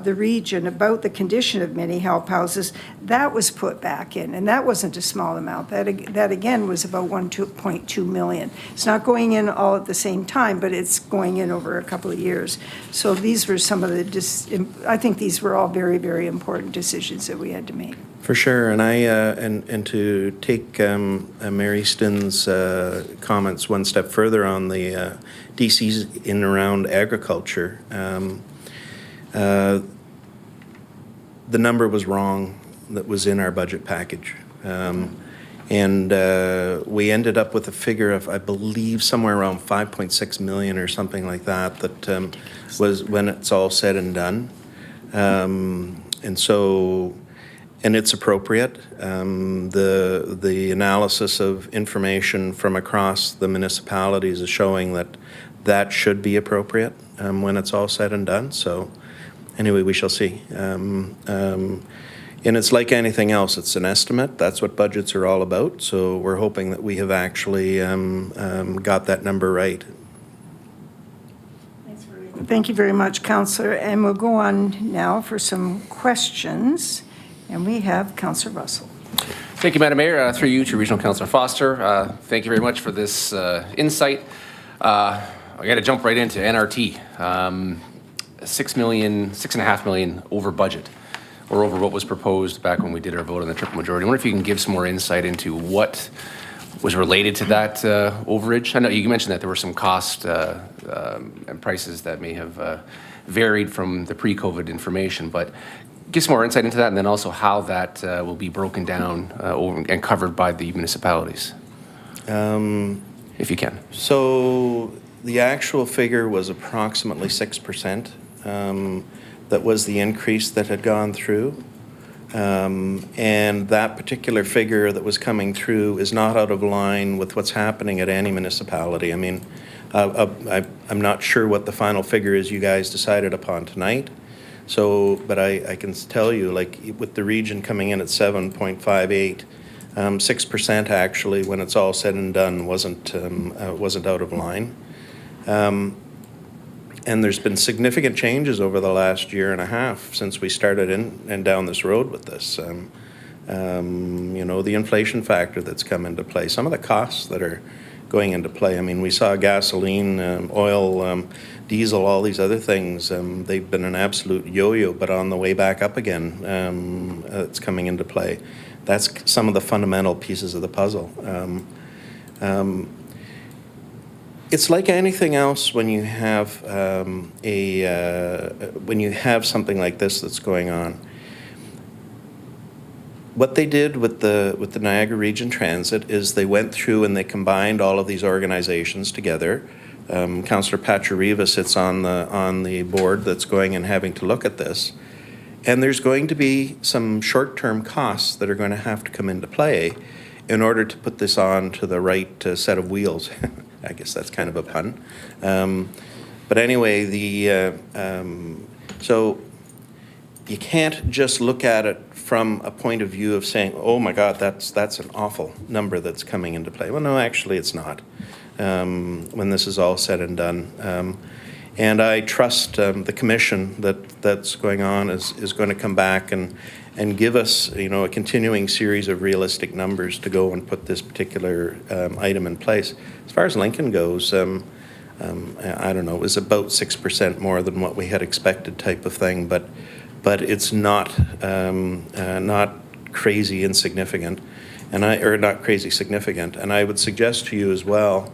the region about the condition of many help houses. That was put back in, and that wasn't a small amount. That again was about 1.2 million. It's not going in all at the same time, but it's going in over a couple of years. So these were some of the, I think these were all very, very important decisions that we had to make. For sure, and I and to take Mary Stin's comments one step further on the DCs in and around agriculture, the number was wrong that was in our budget package, and we ended up with a figure of, I believe, somewhere around 5.6 million or something like that. That was when it's all said and done, and so. And it's appropriate. The analysis of information from across the municipalities is showing that that should be appropriate when it's all said and done. So anyway, we shall see. And it's like anything else, it's an estimate. That's what budgets are all about. So we're hoping that we have actually got that number right. Thank you very much, Councillor. And we'll go on now for some questions. And we have Councillor Russell. Thank you, Madam Mayor. Through you to Regional Councillor Foster. Thank you very much for this insight. I got to jump right into NRT. 6.5 million over budget, or over what was proposed back when we did our vote on the triple majority. I wonder if you can give some more insight into what was related to that overage. I know you mentioned that there were some cost and prices that may have varied from the pre-COVID information, but give some more insight into that, and then also how that will be broken down and covered by the municipalities, if you can. So the actual figure was approximately 6%. That was the increase that had gone through. And that particular figure that was coming through is not out of line with what's happening at any municipality. I mean, I'm not sure what the final figure is you guys decided upon tonight. So, but I can tell you, like with the region coming in at 7.58, 6% actually, when it's all said and done, wasn't out of line. And there's been significant changes over the last year and a half since we started in and down this road with this. You know, the inflation factor that's come into play, some of the costs that are going into play. I mean, we saw gasoline, oil, diesel, all these other things. They've been an absolute yo-yo, but on the way back up again, it's coming into play. That's some of the fundamental pieces of the puzzle. It's like anything else when you have when you have something like this that's going on. What they did with the Niagara Region Transit is they went through and they combined all of these organizations together. Councillor Pachariva sits on the board that's going and having to look at this. And there's going to be some short-term costs that are going to have to come into play in order to put this on to the right set of wheels. I guess that's kind of a pun. But anyway, so you can't just look at it from a point of view of saying, oh my God, that's an awful number that's coming into play. Well, no, actually it's not, when this is all said and done. And I trust the commission that's going on is going to come back and give us, a continuing series of realistic numbers to go and put this particular item in place. As far as Lincoln goes, I don't know, it was about 6% more than what we had expected type of thing, but it's not crazy insignificant, or not crazy significant. And I would suggest to you as well,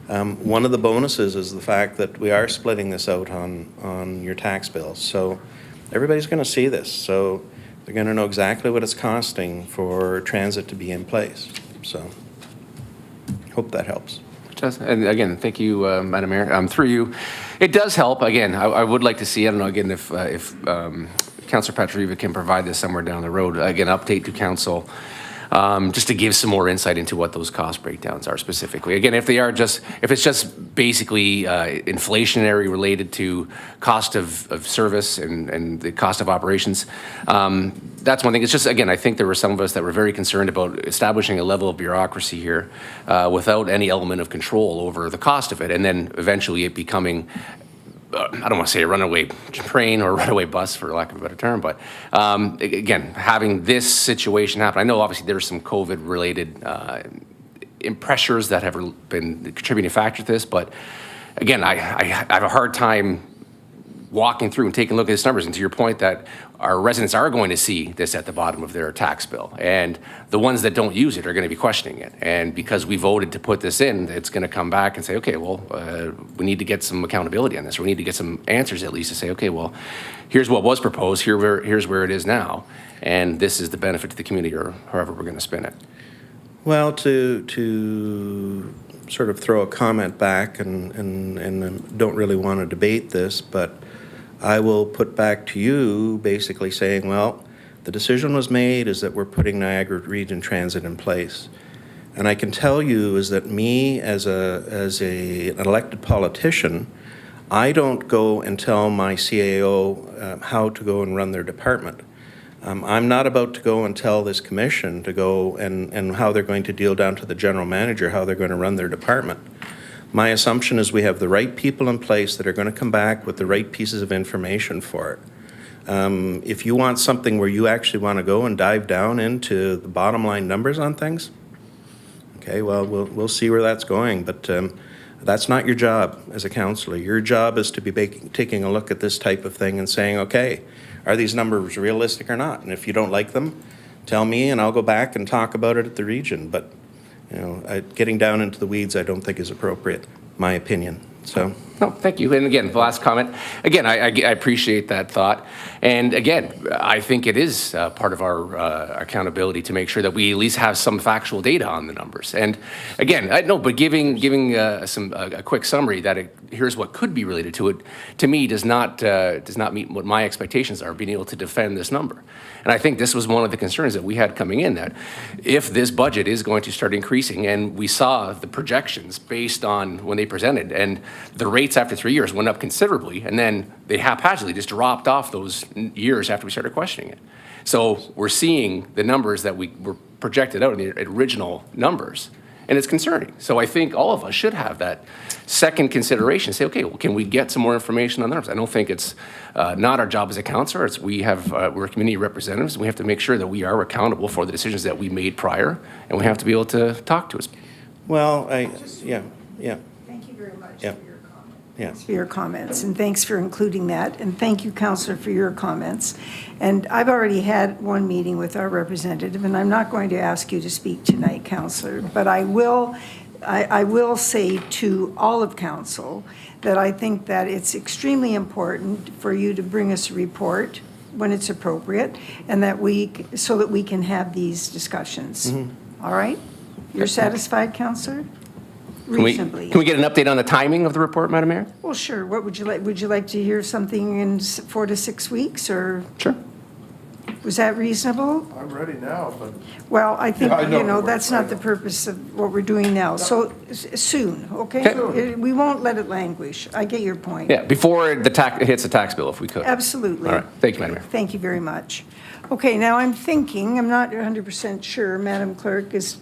one of the bonuses is the fact that we are splitting this out on your tax bills. So everybody's going to see this. So they're going to know exactly what it's costing for transit to be in place. So hope that helps. And again, thank you, Madam Mayor. Through you, it does help. Again, I would like to see, I don't know, again, if Councillor Patriva can provide this somewhere down the road, again, update to council, just to give some more insight into what those cost breakdowns are specifically. Again, if it's just basically inflationary related to cost of service and the cost of operations, that's one thing. It's just, again, I think there were some of us that were very concerned about establishing a level of bureaucracy here without any element of control over the cost of it, and then eventually it becoming I don't want to say a runaway train or a runaway bus, for lack of a better term, but again, having this situation happen, I know obviously there's some COVID-related pressures that have been contributing factor to this, but again, I have a hard time walking through and taking a look at these numbers, and to your point that our residents are going to see this at the bottom of their tax bill, and the ones that don't use it are going to be questioning it. And because we voted to put this in, it's going to come back and say, okay, well, we need to get some accountability on this, or we need to get some answers at least to say, okay, well, here's what was proposed, here's where it is now, and this is the benefit to the community, or however we're going to spin it. Well, to sort of throw a comment back, and don't really want to debate this, but I will put back to you basically saying, well, the decision was made is that we're putting Niagara Region Transit in place. And I can tell you is that me as an elected politician, I don't go and tell my CAO how to go and run their department. I'm not about to go and tell this commission to go and how they're going to deal down to the general manager, how they're going to run their department. My assumption is we have the right people in place that are going to come back with the right pieces of information for it. If you want something where you actually want to go and dive down into the bottom line numbers on things, okay, well, we'll see where that's going. But that's not your job as a councillor. Your job is to be taking a look at this type of thing and saying, okay, are these numbers realistic or not? And if you don't like them, tell me and I'll go back and talk about it at the region. But getting down into the weeds I don't think is appropriate, my opinion. So. No, thank you. And again, the last comment, again, I appreciate that thought. And again, I think it is part of our accountability to make sure that we at least have some factual data on the numbers. And again, but giving a quick summary that here's what could be related to it, to me does not meet what my expectations are, being able to defend this number. And I think this was one of the concerns that we had coming in, that if this budget is going to start increasing, and we saw the projections based on when they presented, and the rates after 3 years went up considerably, and then they haphazardly just dropped off those years after we started questioning it. So we're seeing the numbers that we were projected out in the original numbers, and it's concerning. So I think all of us should have that second consideration, say, okay, well, can we get some more information on the numbers? I don't think it's not our job as a councillor. It's we're community representatives, and we have to make sure that we are accountable for the decisions that we made prior, and we have to be able to talk to us. Well, yeah. Thank you very much Yeah. for your comments. Yeah. For your comments, and thanks for including that, and thank you, Councillor, for your comments. And I've already had one meeting with our representative, and I'm not going to ask you to speak tonight, Councillor, but I will say to all of council that I think that it's extremely important for you to bring us a report when it's appropriate, and so that we can have these discussions. Mm-hmm. All right? You're satisfied, Councillor? Reasonably. Can we get an update on the timing of the report, Madam Mayor? Well, sure. What would you like? Would you like to hear something in 4 to 6 weeks, or? Sure. Was that reasonable? I'm ready now, but Well, I think, Yeah, I know you know, the word, that's I not the know. purpose of what we're doing now. So soon, okay? Okay. We won't let it languish. I get your point. Yeah, before the tax, it hits the tax bill, if we could. Absolutely. All right, thank you, Madam Mayor. Thank you very much. Okay, now I'm thinking, I'm not 100% sure, Madam Clerk, is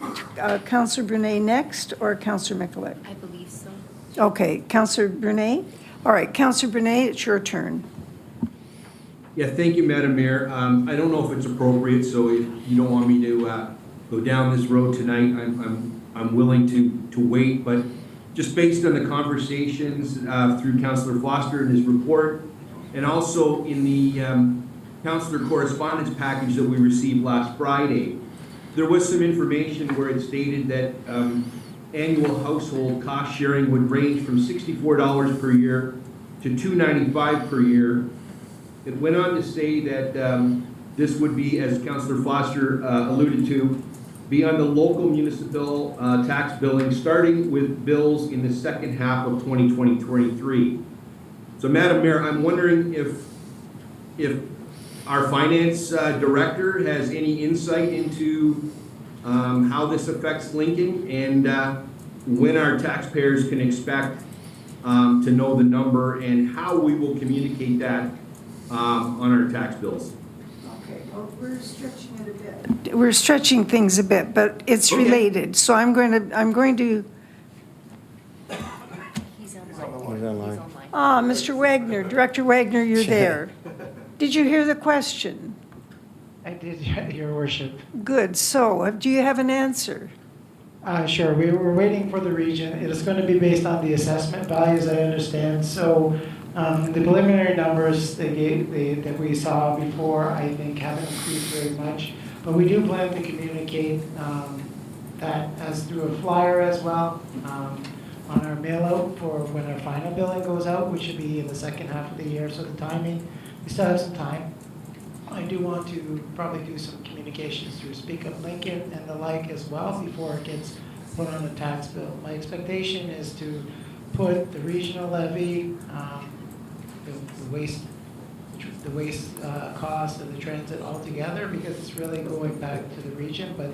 Councillor Brunei next or Councillor Mikulik? I believe so. Okay, Councillor Brunei? All right, Councillor Brunei, it's your turn. Yeah, thank you, Madam Mayor. I don't know if it's appropriate, so if you don't want me to go down this road tonight, I'm willing to wait, but just based on the conversations through Councillor Foster and his report, and also in the Councillor correspondence package that we received last Friday, there was some information where it stated that annual household cost sharing would range from $64 per year to $295 per year. It went on to say that this would be, as Councillor Foster alluded to, be on the local municipal tax billing, starting with bills in the second half of 2023. So, Madam Mayor, I'm wondering if our finance director has any insight into how this affects Lincoln and when our taxpayers can expect to know the number and how we will communicate that on our tax bills. Okay, well, we're stretching it a bit. We're stretching things a bit, but it's Okay. related. So I'm going to, He's online. He's online. He's online. Mr. Wagner, Director Wagner, you're there. Did you hear the question? I did, Your Worship. Good, so do you have an answer? Sure, we were waiting for the region. It is going to be based on the assessment values, I understand. So the preliminary numbers that we saw before, I think, haven't increased very much. But we do plan to communicate that as through a flyer as well on our mail out for when our final billing goes out, which should be in the second half of the year. So the timing, we still have some time. I do want to probably do some communications through Speak Up Lincoln and the like as well before it gets put on the tax bill. My expectation is to put the regional levy, the waste cost and the transit all together because it's really going back to the region, but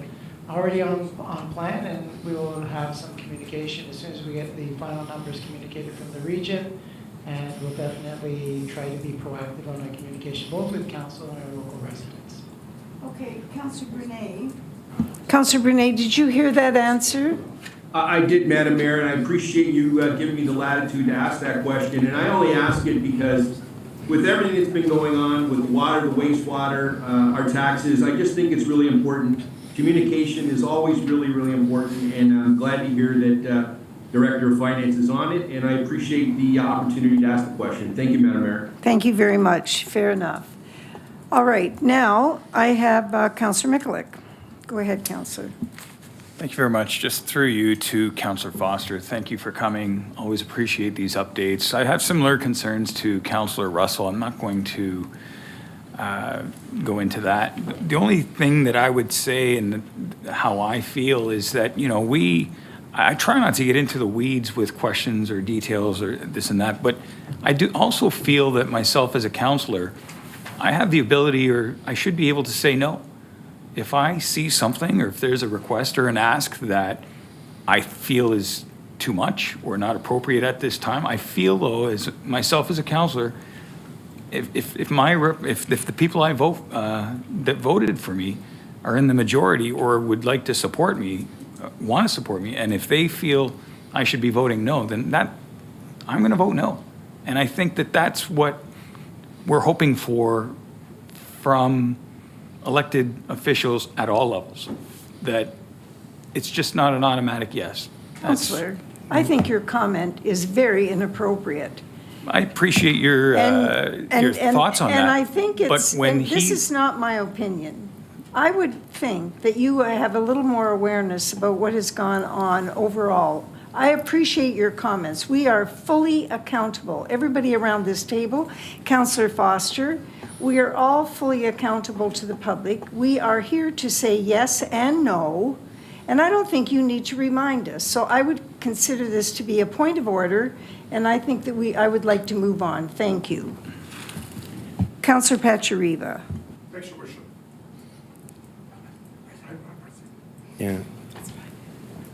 already on plan, and we will have some communication as soon as we get the final numbers communicated from the region. And we'll definitely try to be proactive on our communication, both with council and our local residents. Okay, Councillor Brunei. Councillor Brunei, did you hear that answer? I did, Madam Mayor, and I appreciate you giving me the latitude to ask that question. And I only ask it because with everything that's been going on with water, the wastewater, our taxes, I just think it's really important. Communication is always really, really important, and I'm glad to hear that Director of Finance is on it, and I appreciate the opportunity to ask the question. Thank you, Madam Mayor. Thank you very much. Fair enough. All right, now I have Councillor Mikulik. Go ahead, Councillor. Thank you very much. Just through you to Councillor Foster, thank you for coming. Always appreciate these updates. I have similar concerns to Councillor Russell. I'm not going to go into that. The only thing that I would say and how I feel is that, you know, I try not to get into the weeds with questions or details or this and that, but I do also feel that myself as a counselor, I have the ability, or I should be able to say no. If I see something or if there's a request or an ask that I feel is too much or not appropriate at this time, I feel though, as myself as a counselor, if the people I vote that voted for me are in the majority or would like to support me, want to support me, and if they feel I should be voting no, then I'm going to vote no. And I think that that's what we're hoping for from elected officials at all levels, that it's just not an automatic yes. Councillor, I think your comment is very inappropriate. I appreciate your thoughts on that. And I think but when this is not my opinion. I would think that you have a little more awareness about what has gone on overall. I appreciate your comments. We are fully accountable. Everybody around this table, Councillor Foster, we are all fully accountable to the public. We are here to say yes and no, and I don't think you need to remind us. So I would consider this to be a point of order, and I think that I would like to move on. Thank you. Councillor Pachariva. Thanks, Your Worship. Yeah.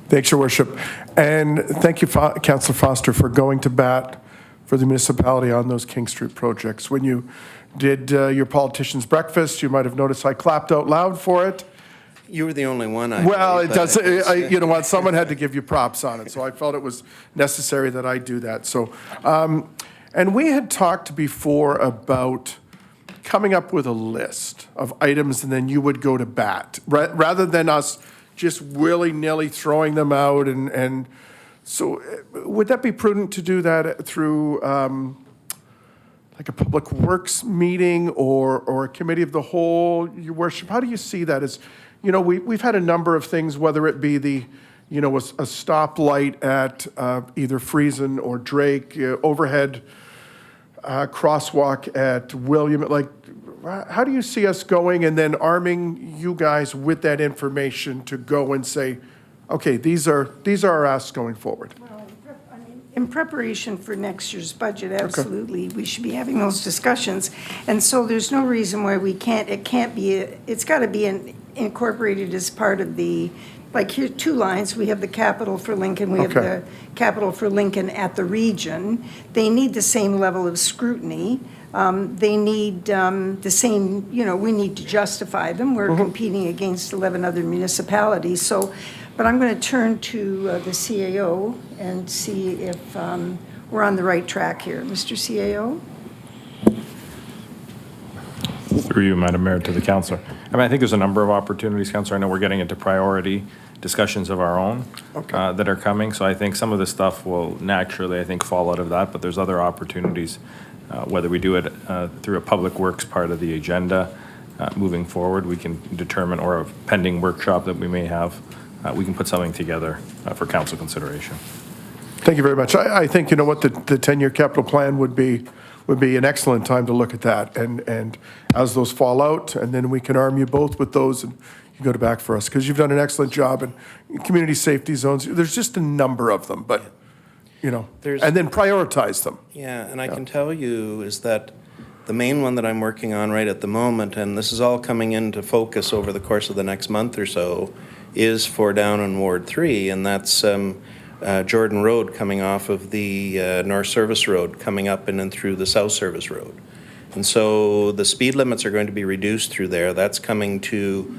Thanks, Your Worship. And thank you, Councillor Foster, for going to bat for the municipality on those King Street projects. When you did your politician's breakfast, you might have noticed I clapped out loud for it. You were the only one, I Well, believe, it but does, you know what, someone had to give you props on it, so I felt it was necessary that I do that. So, and we had talked before about coming up with a list of items and then you would go to bat, rather than us just willy-nilly throwing them out. And so would that be prudent to do that through like a public works meeting or a committee of the whole, Your Worship? How do you see that? As, you know, we've had a number of things, whether it be the, you know, a stoplight at either Friesen or Drake, overhead crosswalk at William, like, how do you see us going and then arming you guys with that information to go and say, okay, these are our asks going forward? In preparation for next year's budget, absolutely, we should be having those discussions. And so there's no reason why we can't, it's got to be incorporated as part of the, like here, 2 lines, we have the capital for Lincoln, we have the capital for Lincoln at the region. They need the same level of scrutiny. They need the same, you know, we need to justify them. We're competing against 11 other municipalities. So, but I'm going to turn to the CAO and see if we're on the right track here. Mr. CAO? Through you, Madam Mayor, to the councillor. I mean, I think there's a number of opportunities, councillor. I know we're getting into priority discussions of our own that are coming. So I think some of the stuff will naturally, I think, fall out of that. But there's other opportunities, whether we do it through a public works part of the agenda moving forward, we can determine, or a pending workshop that we may have, we can put something together for council consideration. Thank you very much. I think, you know what, the 10-year capital plan would be an excellent time to look at that. And as those fall out, and then we can arm you both with those and you go to back for us, because you've done an excellent job in community safety zones. There's just a number of them, but, you know, and then prioritize them. Yeah, and I can tell you is that the main one that I'm working on right at the moment, and this is all coming into focus over the course of the next month or so, is for down in Ward 3, and that's Jordan Road coming off of the North Service Road, coming up and then through the South Service Road. And so the speed limits are going to be reduced through there. That's coming to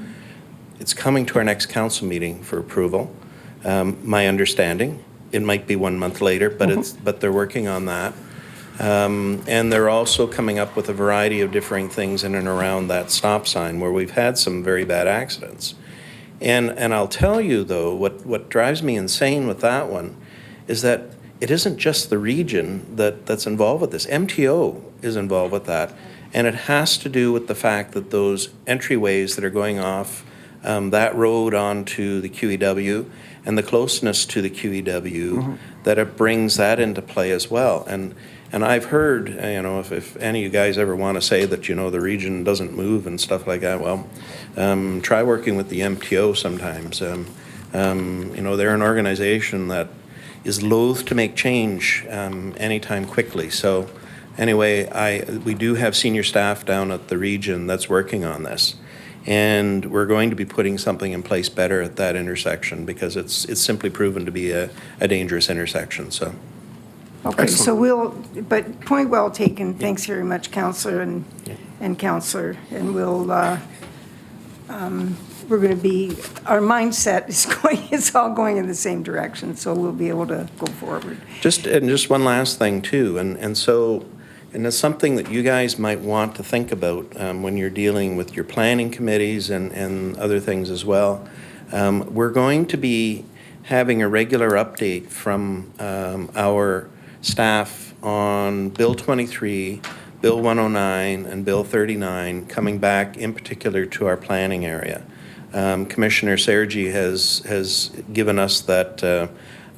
our next council meeting for approval. My understanding, it might be 1 month later, but they're working on that. And they're also coming up with a variety of differing things in and around that stop sign where we've had some very bad accidents. And I'll tell you, though, what drives me insane with that one is that it isn't just the region that's involved with this. MTO is involved with that. And it has to do with the fact that those entryways that are going off that road onto the QEW and the closeness to the QEW, that it brings that into play as well. And I've heard, you know, if any of you guys ever want to say that, you know, the region doesn't move and stuff like that, well, try working with the MTO sometimes. You know, they're an organization that is loath to make change anytime quickly. So anyway, we do have senior staff down at the region that's working on this. And we're going to be putting something in place better at that intersection because it's simply proven to be a dangerous intersection, so. Okay, so but point well taken. Thanks very much, Councillor and Councillor. And we're going to be, our mindset is all going in the same direction, so we'll be able to go forward. Just one last thing too, and it's something that you guys might want to think about when you're dealing with your planning committees and other things as well. We're going to be having a regular update from our staff on Bill 23, Bill 109, and Bill 39, coming back in particular to our planning area. Commissioner Sergi has given us that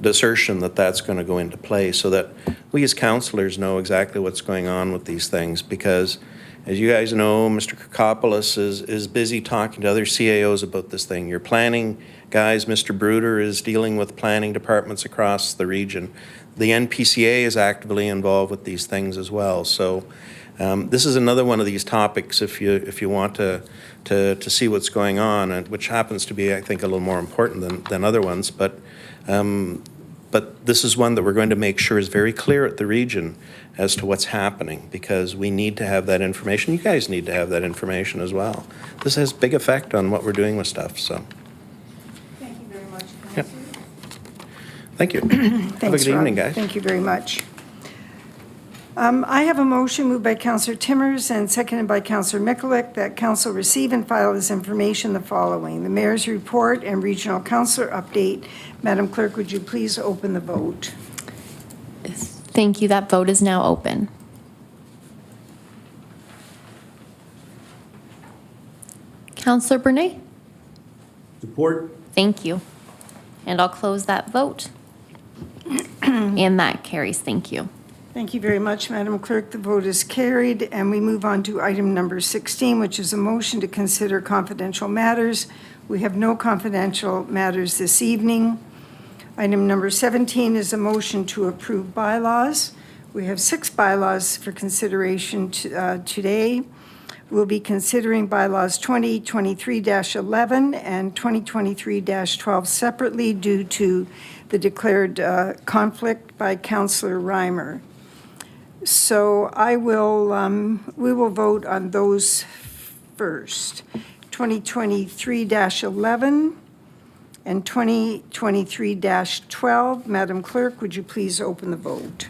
assertion that that's going to go into play so that we as councillors know exactly what's going on with these things, because as you guys know, Mr. Kakopoulos is busy talking to other CAOs about this thing. Your planning guys, Mr. Bruder, is dealing with planning departments across the region. The NPCA is actively involved with these things as well. So This is another one of these topics, if you want to see what's going on, and which happens to be, I think, a little more important than other ones, but this is one that we're going to make sure is very clear at the region as to what's happening, because we need to have that information. You guys need to have that information as well. This has big effect on what we're doing with stuff, so. Thank you very much, Yep. Councillor. Thank you. Have a Thanks, good evening, Rob. guys. Thank you very much. I have a motion moved by Councillor Timmers and seconded by Councillor Mikulik that council receive and file as information the following: the mayor's report and regional councillor update. Madam Clerk, would you please open the vote? Thank you. That vote is now open. Councillor Bernay? Support. Thank you. And I'll close that vote. And that carries. Thank you. Thank you very much, Madam Clerk. The vote is carried, and we move on to item number 16, which is a motion to consider confidential matters. We have no confidential matters this evening. Item number 17 is a motion to approve bylaws. We have 6 bylaws for consideration today. We'll be considering bylaws 2023-11 and 2023-12 separately due to the declared conflict by Councillor Reimer. So we will vote on those first. 2023-11 and 2023-12. Madam Clerk, would you please open the vote?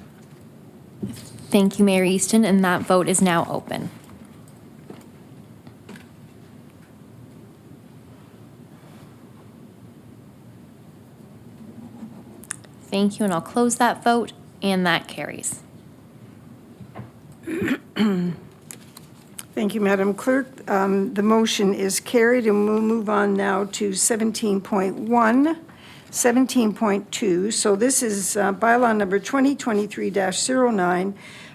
Thank you, Mayor Easton, and that vote is now open. Thank you, and I'll close that vote, and that carries. Thank you, Madam Clerk. The motion is carried, and we'll move on now to 17.1, 17.2. So this is bylaw number 2023-09,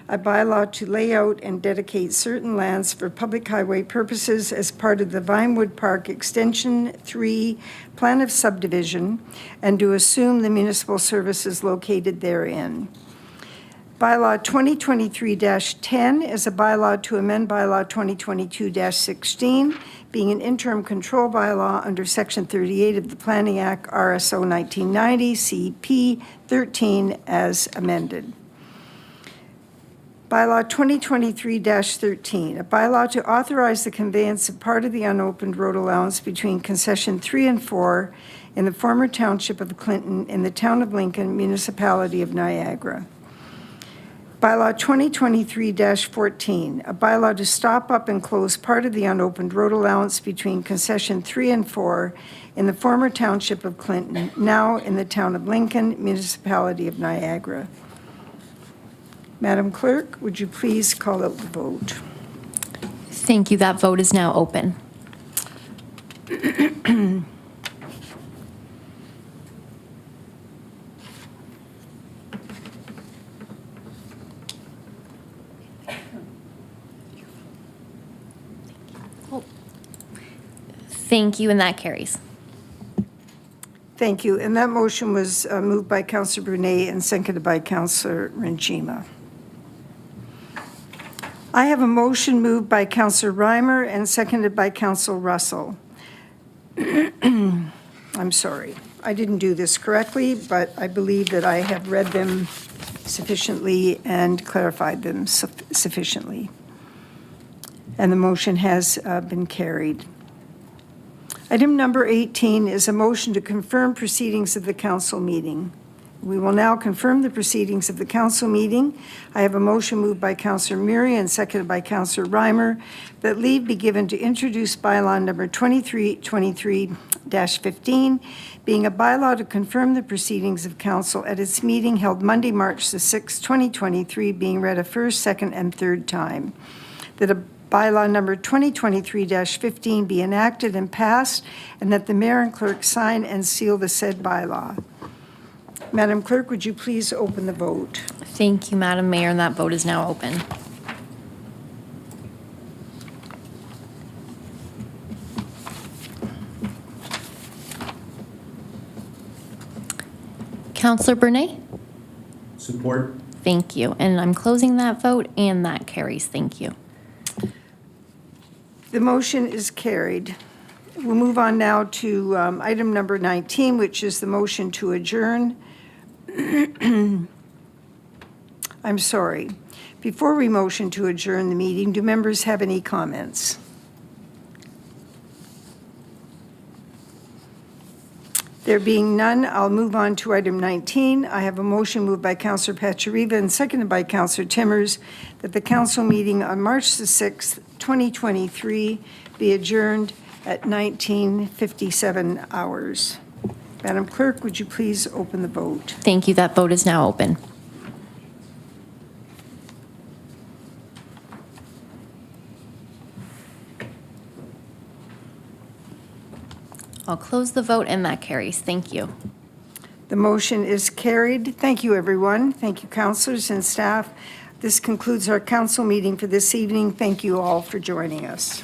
a bylaw to lay out and dedicate certain lands for public highway purposes as part of the Vinewood Park Extension 3 Plan of Subdivision, and to assume the municipal services located therein. Bylaw 2023-10 is a bylaw to amend bylaw 2022-16, being an interim control bylaw under Section 38 of the Planning Act, RSO 1990, CP 13, as amended. Bylaw 2023-13, a bylaw to authorize the conveyance of part of the unopened road allowance between concession 3 and 4 in the former township of Clinton in the town of Lincoln, municipality of Niagara. Bylaw 2023-14, a bylaw to stop up and close part of the unopened road allowance between concession 3 and 4 in the former township of Clinton, now in the town of Lincoln, municipality of Niagara. Madam Clerk, would you please call out the vote? Thank you. That vote is now open. Thank you, and that carries. Thank you. And that motion was moved by Councillor Brunet and seconded by Councillor Renchima. I have a motion moved by Councillor Reimer and seconded by Councillor Russell. I'm sorry, I didn't do this correctly, but I believe that I have read them sufficiently and clarified them sufficiently. And the motion has been carried. Item number 18 is a motion to confirm proceedings of the council meeting. We will now confirm the proceedings of the council meeting. I have a motion moved by Councillor Murray and seconded by Councillor Reimer that leave be given to introduce bylaw number 23-15, being a bylaw to confirm the proceedings of council at its meeting held Monday, March the 6th, 2023, being read a first, second, and third time. That a bylaw number 2023-15 be enacted and passed, and that the mayor and clerk sign and seal the said bylaw. Madam Clerk, would you please open the vote? Thank you, Madam Mayor, and that vote is now open. Councillor Brunet? Support. Thank you. And I'm closing that vote, and that carries. Thank you. The motion is carried. We'll move on now to item number 19, which is the motion to adjourn. I'm sorry. Before we motion to adjourn the meeting, do members have any comments? There being none, I'll move on to item 19. I have a motion moved by Councillor Pachariva and seconded by Councillor Timmers that the council meeting on March the 6th, 2023 be adjourned at 19:57 hours. Madam Clerk, would you please open the vote? Thank you. That vote is now open. I'll close the vote, and that carries. Thank you. The motion is carried. Thank you, everyone. Thank you, councilors and staff. This concludes our council meeting for this evening. Thank you all for joining us.